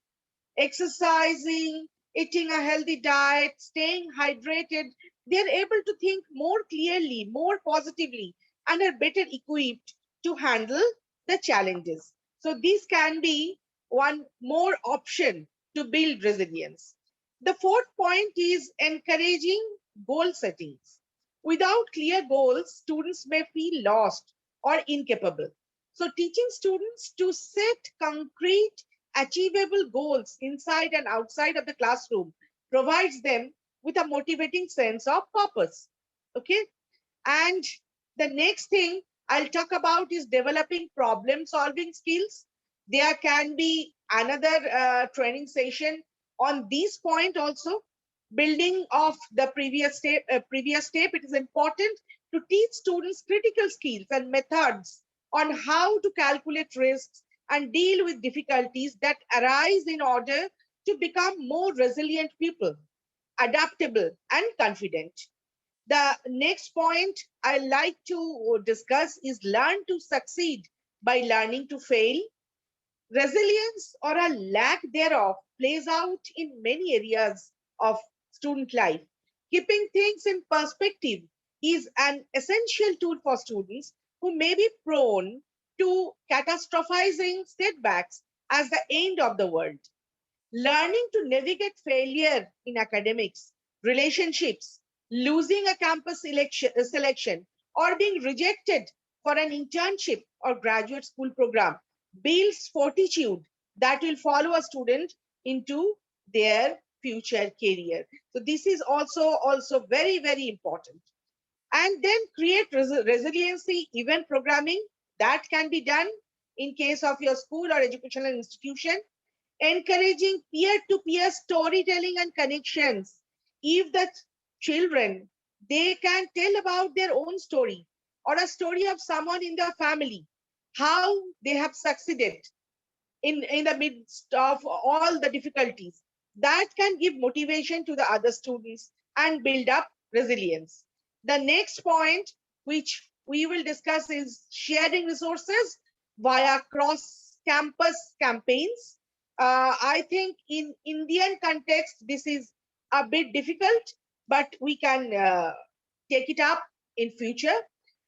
Speaker 5: exercising, eating a healthy diet, staying hydrated, they're able to think more clearly, more positively, and are better equipped to handle the challenges. So this can be one more option to build resilience. The fourth point is encouraging goal settings. Without clear goals, students may feel lost or incapable. So teaching students to set concrete achievable goals inside and outside of the classroom provides them with a motivating sense of purpose. Okay. And the next thing I'll talk about is developing problem solving skills. There can be another training session on this point also. Building of the previous step, it is important to teach students critical skills and methods on how to calculate risks and deal with difficulties that arise in order to become more resilient people, adaptable and confident. The next point I like to discuss is learn to succeed by learning to fail. Resilience or a lack thereof plays out in many areas of student life. Keeping things in perspective is an essential tool for students who may be prone to catastrophizing setbacks as the end of the world. Learning to navigate failure in academics, relationships, losing a campus selection, or being rejected for an internship or graduate school program builds fortitude that will follow a student into their future career. So this is also very, very important. And then create resiliency event programming that can be done in case of your school or educational institution. Encouraging peer-to-peer storytelling and connections. If the children, they can tell about their own story or a story of someone in their family, how they have succeeded in the midst of all the difficulties, that can give motivation to the other students and build up resilience. The next point which we will discuss is sharing resources via cross-campus campaigns. I think in Indian context, this is a bit difficult, but we can take it up in future.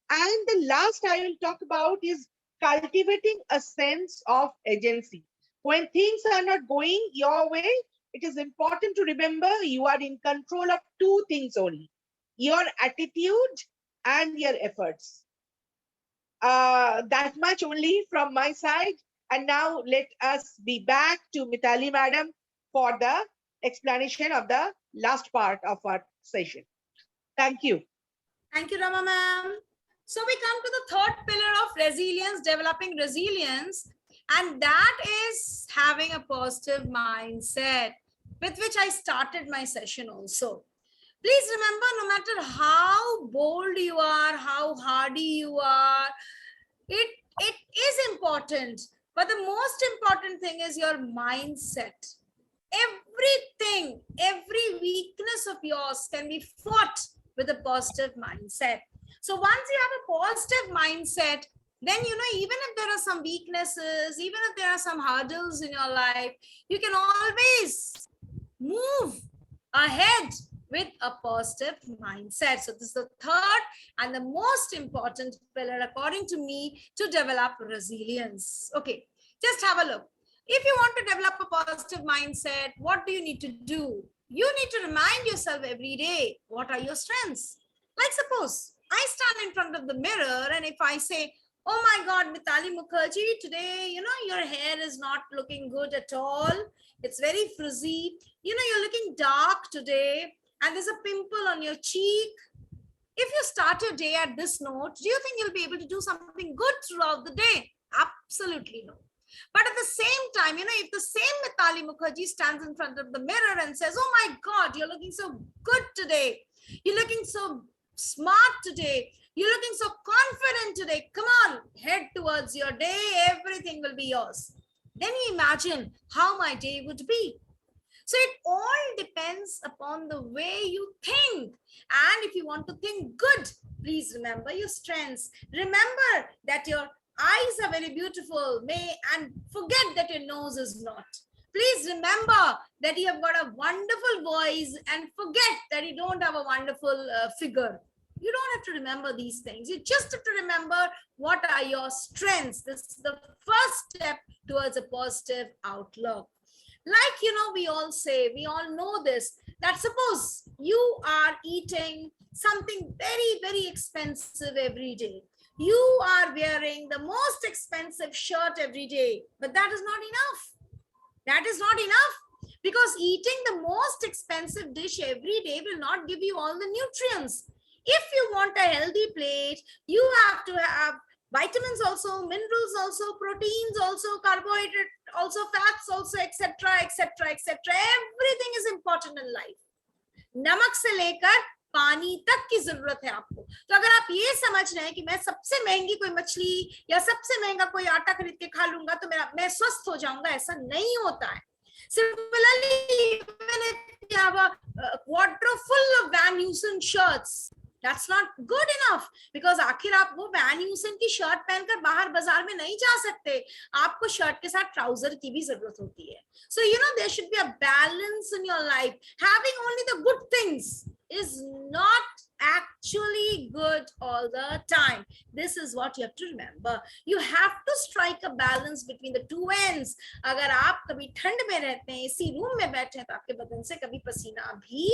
Speaker 5: And the last I will talk about is cultivating a sense of agency. When things are not going your way, it is important to remember you are in control of two things only: your attitude and your efforts. That much only from my side. And now let us be back to Mitali madam for the explanation of the last part of our session. Thank you.
Speaker 3: Thank you, Rama ma'am. So we come to the third pillar of resilience, developing resilience, and that is having a positive mindset, with which I started my session also. Please remember, no matter how bold you are, how hardy you are, it is important. But the most important thing is your mindset. Everything, every weakness of yours can be fought with a positive mindset. So once you have a positive mindset, then, you know, even if there are some weaknesses, even if there are some hurdles in your life, you can always move ahead with a positive mindset. So this is the third and the most important pillar, according to me, to develop resilience. Okay, just have a look. If you want to develop a positive mindset, what do you need to do? You need to remind yourself every day, what are your strengths? Like suppose I stand in front of the mirror and if I say, oh my God, Mitali Mukherjee, today, you know, your hair is not looking good at all. It's very frizzy. You know, you're looking dark today and there's a pimple on your cheek. If you start your day at this note, do you think you'll be able to do something good throughout the day? Absolutely no. But at the same time, you know, if the same Mitali Mukherjee stands in front of the mirror and says, oh my God, you're looking so good today. You're looking so smart today. You're looking so confident today. Come on, head towards your day. Everything will be yours. Then you imagine how my day would be. So it all depends upon the way you think. And if you want to think good, please remember your strengths. Remember that your eyes are very beautiful, and forget that your nose is not. Please remember that you have got a wonderful voice and forget that you don't have a wonderful figure. You don't have to remember these things. You just have to remember what are your strengths. This is the first step towards a positive outlook. Like, you know, we all say, we all know this, that suppose you are eating something very, very expensive every day. You are wearing the most expensive shirt every day, but that is not enough. That is not enough, because eating the most expensive dish every day will not give you all the nutrients. If you want a healthy plate, you have to have vitamins also, minerals also, proteins also, carbohydrate also, fats also, etc., etc., etc. Everything is important in life. नमक से लेकर पानी तक की जरूरत है आपको. तो अगर आप ये समझ रहे हैं कि मैं सबसे महंगी कोई मछली या सबसे महंगा कोई आटा खरीद के खा लूंगा तो मैं स्वस्थ हो जाऊंगा, ऐसा नहीं होता है. Similarly, even if you have a wardrobe full of Van Heusen shirts, that's not good enough, because आखिर आप वो Van Heusen की शर्ट पहनकर बाहर बाजार में नहीं जा सकते. आपको शर्ट के साथ ट्राउजर की भी जरूरत होती है. So you know there should be a balance in your life. Having only the good things is not actually good all the time. This is what you have to remember. You have to strike a balance between the two ends. अगर आप कभी ठंड में रहते हैं, इसी room में बैठे हैं, तो आपके बदन से कभी पसीना भी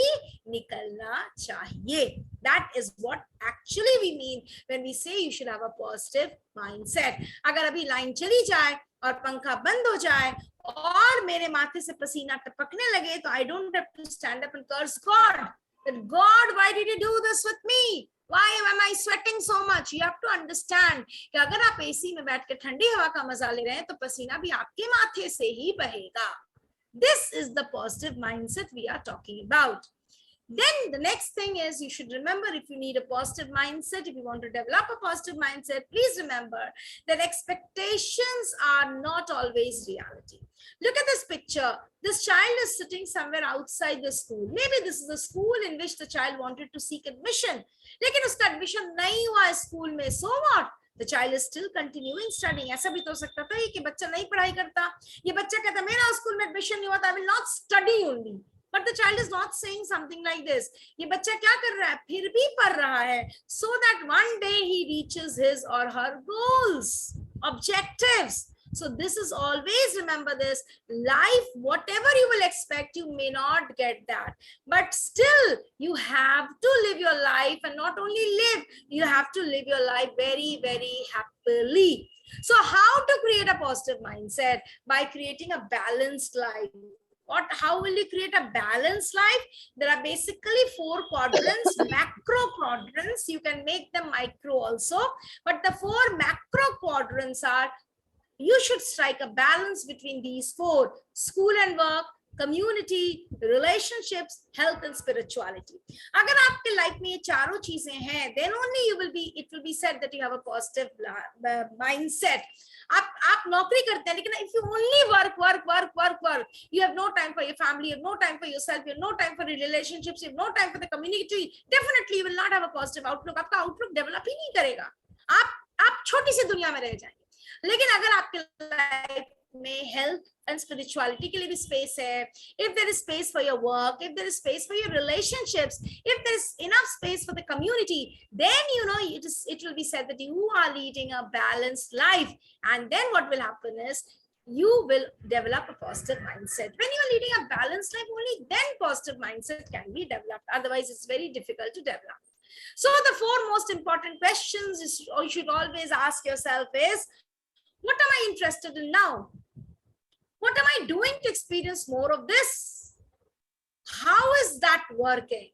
Speaker 3: निकलना चाहिए. That is what actually we mean when we say you should have a positive mindset. अगर अभी लाइन चली जाए और पंखा बंद हो जाए और मेरे माथे से पसीना टपकने लगे, तो I don't have to stand up and curse God. That God, why did you do this with me? Why am I sweating so much? You have to understand कि अगर आप एसी में बैठ के ठंडी हवा का मजा ले रहे हैं तो पसीना भी आपके माथे से ही बहेगा. This is the positive mindset we are talking about. Then the next thing is, you should remember, if you need a positive mindset, if you want to develop a positive mindset, please remember that expectations are not always reality. Look at this picture. This child is sitting somewhere outside the school. Maybe this is a school in which the child wanted to seek admission. लेकिन उसका admission नहीं हुआ school में. So what? The child is still continuing studying. ऐसा भी तो हो सकता था कि बच्चा नहीं पढ़ाई करता. ये बच्चा कहता मेरा स्कूल में admission नहीं हुआ, I will not study only. But the child is not saying something like this. ये बच्चा क्या कर रहा है? फिर भी पढ़ रहा है, so that one day he reaches his or her goals, objectives. So this is always, remember this, life, whatever you will expect, you may not get that. But still, you have to live your life, and not only live, you have to live your life very, very happily. So how to create a positive mindset? By creating a balanced life. How will you create a balanced life? There are basically 4 quadrants, macro quadrants. You can make them micro also, but the 4 macro quadrants are, you should strike a balance between these 4: school and work, community, relationships, health and spirituality. अगर आपके life में ये चारों चीजें हैं, then only it will be said that you have a positive mindset. आप नौकरी करते हैं, लेकिन if you only work, you have no time for your family, you have no time for yourself, you have no time for your relationships, you have no time for the community, definitely you will not have a positive outlook. आपका outlook develop ही नहीं करेगा. आप छोटी सी दुनिया में रह जाएंगे. लेकिन अगर आपके लाइफ में हेल्थ एंड स्पिरिचुअलिटी के लिए भी स्पेस है, if there is space for your work, if there is space for your relationships, if there is enough space for the community, then you know it will be said that you are leading a balanced life. And then what will happen is, you will develop a positive mindset. When you are leading a balanced life, only then positive mindset can be developed. Otherwise, it's very difficult to develop. So the 4 most important questions you should always ask yourself is, what am I interested in now? What am I doing to experience more of this? How is that working?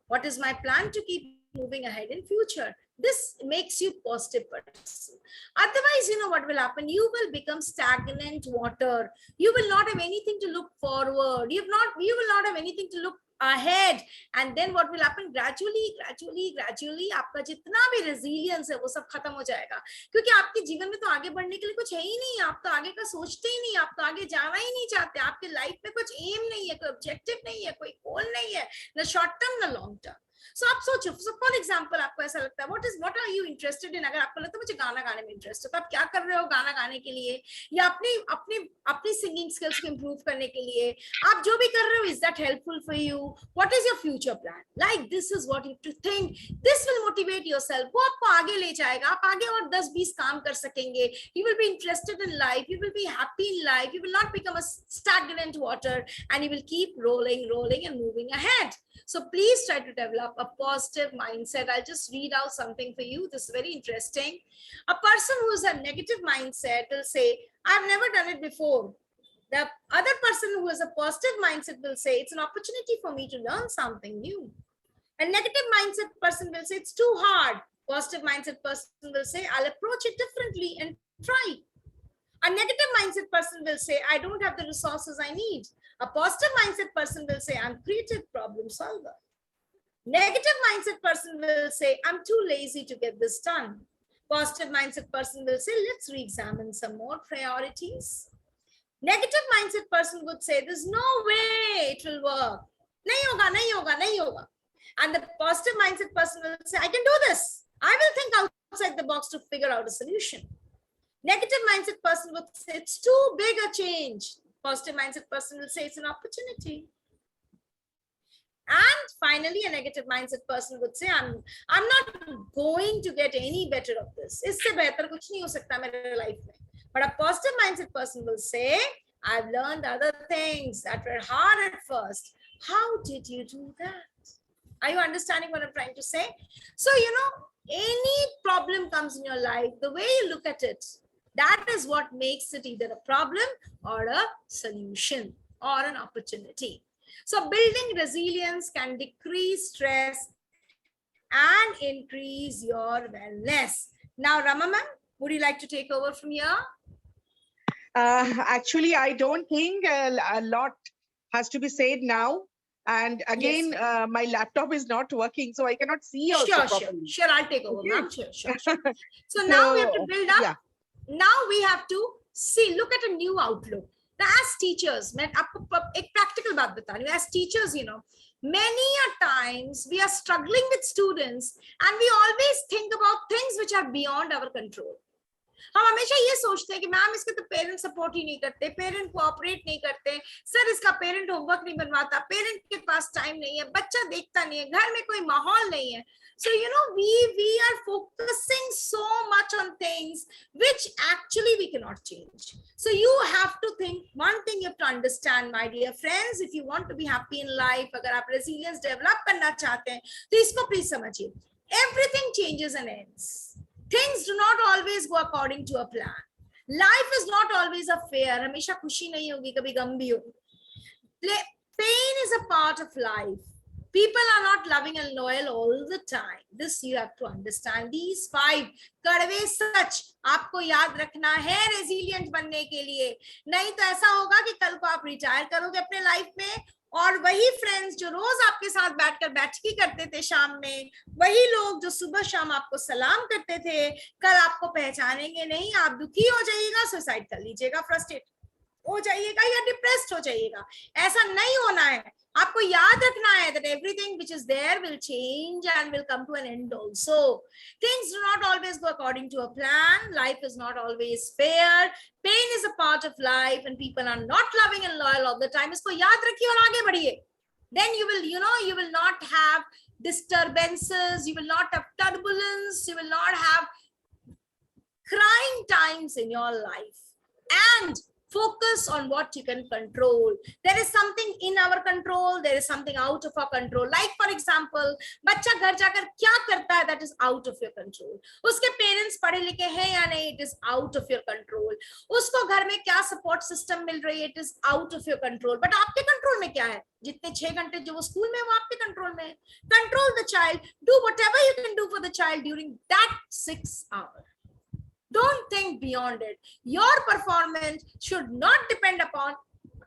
Speaker 3: What is my plan to keep moving ahead in future? This makes you positive person. Otherwise, you know what will happen? You will become stagnant water. You will not have anything to look forward. You will not have anything to look ahead. And then what will happen? Gradually आपका जितना भी resilience है वो सब खत्म हो जाएगा, क्योंकि आपके जीवन में तो आगे बढ़ने के लिए कुछ है ही नहीं. आप तो आगे का सोचते ही नहीं, आप तो आगे जाना ही नहीं चाहते. आपके लाइफ में कुछ एम नहीं है, कोई ऑब्जेक्टिव नहीं है, कोई गोल नहीं है, ना शॉर्ट टर्म ना लॉन्ग टर्म. So आप सोचो, फॉर एग्जांपल आपको ऐसा लगता है, what are you interested in? अगर आपको लगता है मुझे गाना गाने में इंटरेस्ट है, तो आप क्या कर रहे हो गाना गाने के लिए, या अपनी सिंगिंग स्किल्स को इंप्रूव करने के लिए आप जो भी कर रहे हो, is that helpful for you? What is your future plan? Like this is what you to think. This will motivate yourself. वो आपको आगे ले जाएगा. आप आगे और 10-20 काम कर सकेंगे. You will be interested in life, you will be happy in life, you will not become a stagnant water, and you will keep rolling and moving ahead. So please try to develop a positive mindset. I'll just read out something for you. This is very interesting. A person who has a negative mindset will say, I've never done it before. The other person person who has a positive mindset will say, it's an opportunity for me to learn something new. A negative mindset person will say, it's too hard. Positive mindset person will say, I'll approach it differently and try. A negative mindset person will say, I don't have the resources I need. A positive mindset person will say, I'm creative problem solver. Negative mindset person will say, I'm too lazy to get this done. Positive mindset person will say, let's re-examine some more priorities. Negative mindset person would say, there's no way it will work. Nahi hoga, nahi hoga, nahi hoga. And the positive mindset person will say, I can do this. I will think outside the box to figure out a solution. Negative mindset person would say, it's too big a change. Positive mindset person will say, it's an opportunity. And finally, a negative mindset person would say, I'm not going to get any better of this. Isse behtar kuch nahi ho sakta mere life mein. But a positive mindset person will say, I've learned other things that were hard at first. How did you do that? Are you understanding what I'm trying to say? So, any problem comes in your life, the way you look at it, that is what makes it either a problem or a solution or an opportunity. So building resilience can decrease stress and increase your wellness. Now, Rama ma'am, would you like to take over from here?
Speaker 4: Actually, I don't think a lot has to be said now. And again,
Speaker 3: Yes.
Speaker 4: my laptop is not working, so I cannot see also properly.
Speaker 3: Sure, I'll take over,
Speaker 4: Okay.
Speaker 3: ma'am. Sure. So now we have to build up.
Speaker 4: Yeah.
Speaker 3: Now we have to look at a new outlook. Now, as teachers, मैं आपको एक practical बात बता रही हूँ. As teachers, many a times we are struggling with students and we always think about things which are beyond our control. हम हमेशा ये सोचते हैं कि मैम इसके तो पेरेंट सपोर्ट ही नहीं करते, पेरेंट कोऑपरेट नहीं करते, सर इसका पेरेंट होमवर्क नहीं बनवाता, पेरेंट के पास टाइम नहीं है, बच्चा देखता नहीं है, घर में कोई माहौल नहीं है. So we are focusing so much on things which actually we cannot change. So you have to think, one thing you have to understand, my dear friends, if you want to be happy in life, अगर आप resilience develop करना चाहते हैं, तो इसको please समझिए. Everything changes and ends. Things do not always go according to a plan. Life is not always a fair. हमेशा खुशी नहीं होगी, कभी गम भी होगी. Pain is a part of life. People are not loving and loyal all the time. This you have to understand. These 5 कड़वे सच आपको याद रखना है resilient बनने के लिए. नहीं तो ऐसा होगा कि कल को आप रिटायर करोगे अपने लाइफ में और वही फ्रेंड्स जो रोज आपके साथ बैठकर बैठकी करते थे शाम में, वही लोग जो सुबह शाम आपको सलाम करते थे, कल आपको पहचानेंगे नहीं. आप दुखी हो जाइएगा, सुसाइड कर लीजिएगा, फ्रस्ट्रेट हो जाइएगा या डिप्रेस्ड हो जाइएगा. ऐसा नहीं होना है. आपको याद रखना है that everything which is there will change and will come to an end also. Things do not always go according to a plan. Life is not always fair. Pain is a part of life and people are not loving and loyal all the time. इसको याद रखिए और आगे बढ़िए. Then you will not have disturbances, you will not have turbulence, you will not have crying times in your life. And focus on what you can control. There is something in our control, there is something out of our control. Like for example, बच्चा घर जाकर क्या करता है, that is out of your control. उसके parents पढ़े लिखे हैं या नहीं, it is out of your control. उसको घर में क्या support system मिल रही है, it is out of your control. But आपके control में क्या है? जितने 6 घंटे जो वो स्कूल में, वो आपके control में है. Control the child. Do whatever you can do for the child during that 6 hours. Don't think beyond it. Your performance should not depend upon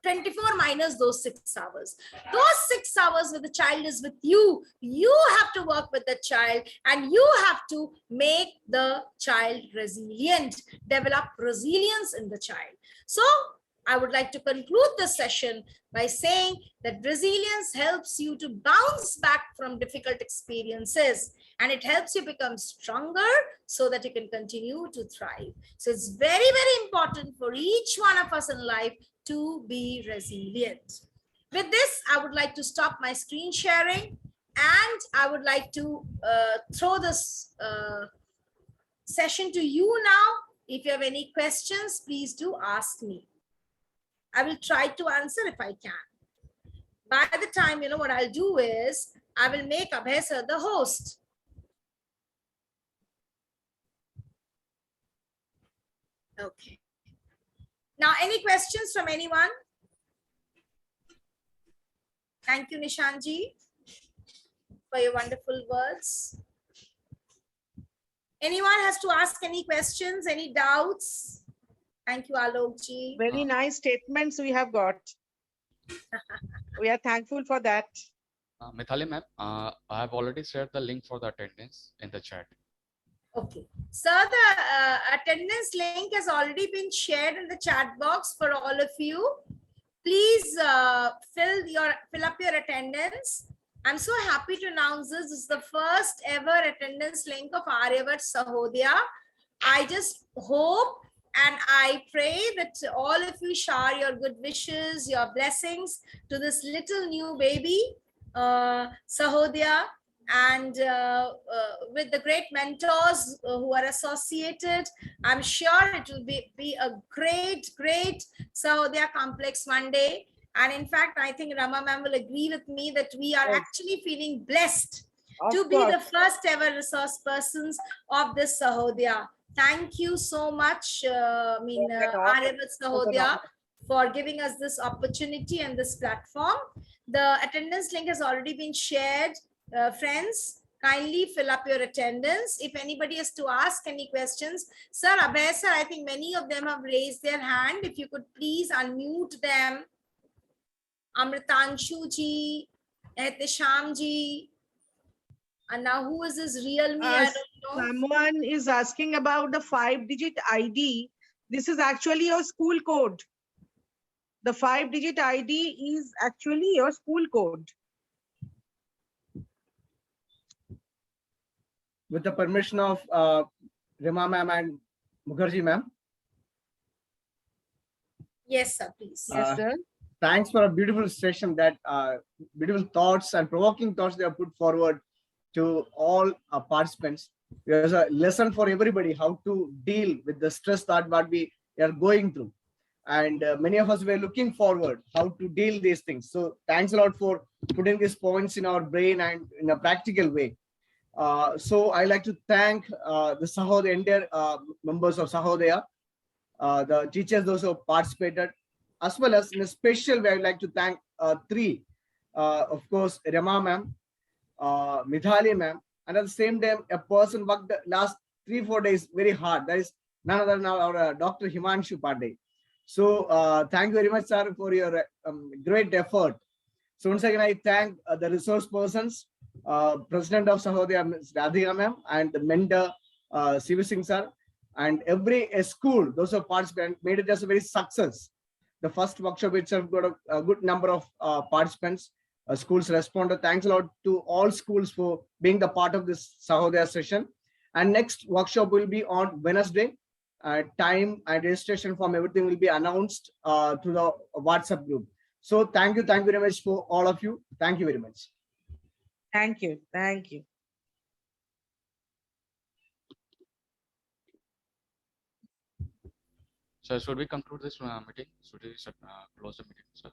Speaker 3: 24 minus those 6 hours. Those 6 hours where the child is with you, you have to work with the child and you have to make the child resilient, develop resilience in the child. So I would like to conclude this session by saying that resilience helps you to bounce back from difficult experiences and it helps you become stronger so that you can continue to thrive. So it's very, very important for each one of us in life to be resilient. With this, I would like to stop my screen sharing and I would like to throw this session to you now. If you have any questions, please do ask me. I will try to answer if I can. By the time, what I'll do is, I will make Abhay sir the host. Okay. Now, any questions from anyone? Thank you, Nishanji, for your wonderful words. Anyone has to ask any questions, any doubts? Thank you, Alokji.
Speaker 4: Very nice statements we have got. We are thankful for that.
Speaker 1: Mitali ma'am, I have already shared the link for the attendance in the chat.
Speaker 3: Okay. Sir, the attendance link has already been shared in the chat box for all of you. Please fill up your attendance. I'm so happy to announce this is the first ever attendance link of Aryavat Sahodaya. I just hope and I pray that all of you share your good wishes, your blessings to this little new baby, Sahodaya, and with the great mentors who are associated. I'm sure it will be a great Sahodaya complex one day. And in fact, I think Rama ma'am will agree with me that we are actually feeling blessed to be the first ever resource persons of this Sahodaya. Thank you so much, Aryavat Sahodaya, for giving us this opportunity and this platform. The attendance link has already been shared. Friends, kindly fill up your attendance. If anybody has to ask any questions, Sir, Abhay sir, I think many of them have raised their hand. If you could please unmute them. Amritanshu ji, Ehtisham ji. And now who is this real me? I don't know.
Speaker 4: Someone is asking about the 5-digit ID. This is actually your school code. The 5-digit ID is actually your school code.
Speaker 8: With the permission of Rama ma'am and Mukherjee ma'am.
Speaker 3: Yes, sir, please.
Speaker 4: Yes, sir.
Speaker 8: Thanks for a beautiful session, that beautiful thoughts and provoking thoughts they have put forward to all participants. There's a lesson for everybody how to deal with the stress that what we are going through. And many of us were looking forward how to deal these things. So thanks a lot for putting these points in our brain and in a practical way. So I like to thank the Sahodaya, entire members of Sahodaya, the teachers, those who participated, as well as in a special way, I'd like to thank three, of course, Rama ma'am, Mitali ma'am, and at the same time, a person worked the last 3-4 days very hard. That is none other than our Dr. Himanshu Pandey. So thank you very much, sir, for your great effort. So once again, I thank the resource persons, President of Sahodaya, Ms. Radhika ma'am, and the mentor, Siva Singh sir, and every school, those who participated, made it just a very success. The first workshop itself got a good number of participants. Schools responded. Thanks a lot to all schools for being the part of this Sahodaya session. And next workshop will be on Wednesday. Time and registration form, everything will be announced through the WhatsApp group. So thank you very much for all of you. Thank you very much.
Speaker 4: Thank you. Thank you.
Speaker 1: So should we conclude this meeting? Should we close the meeting, sir?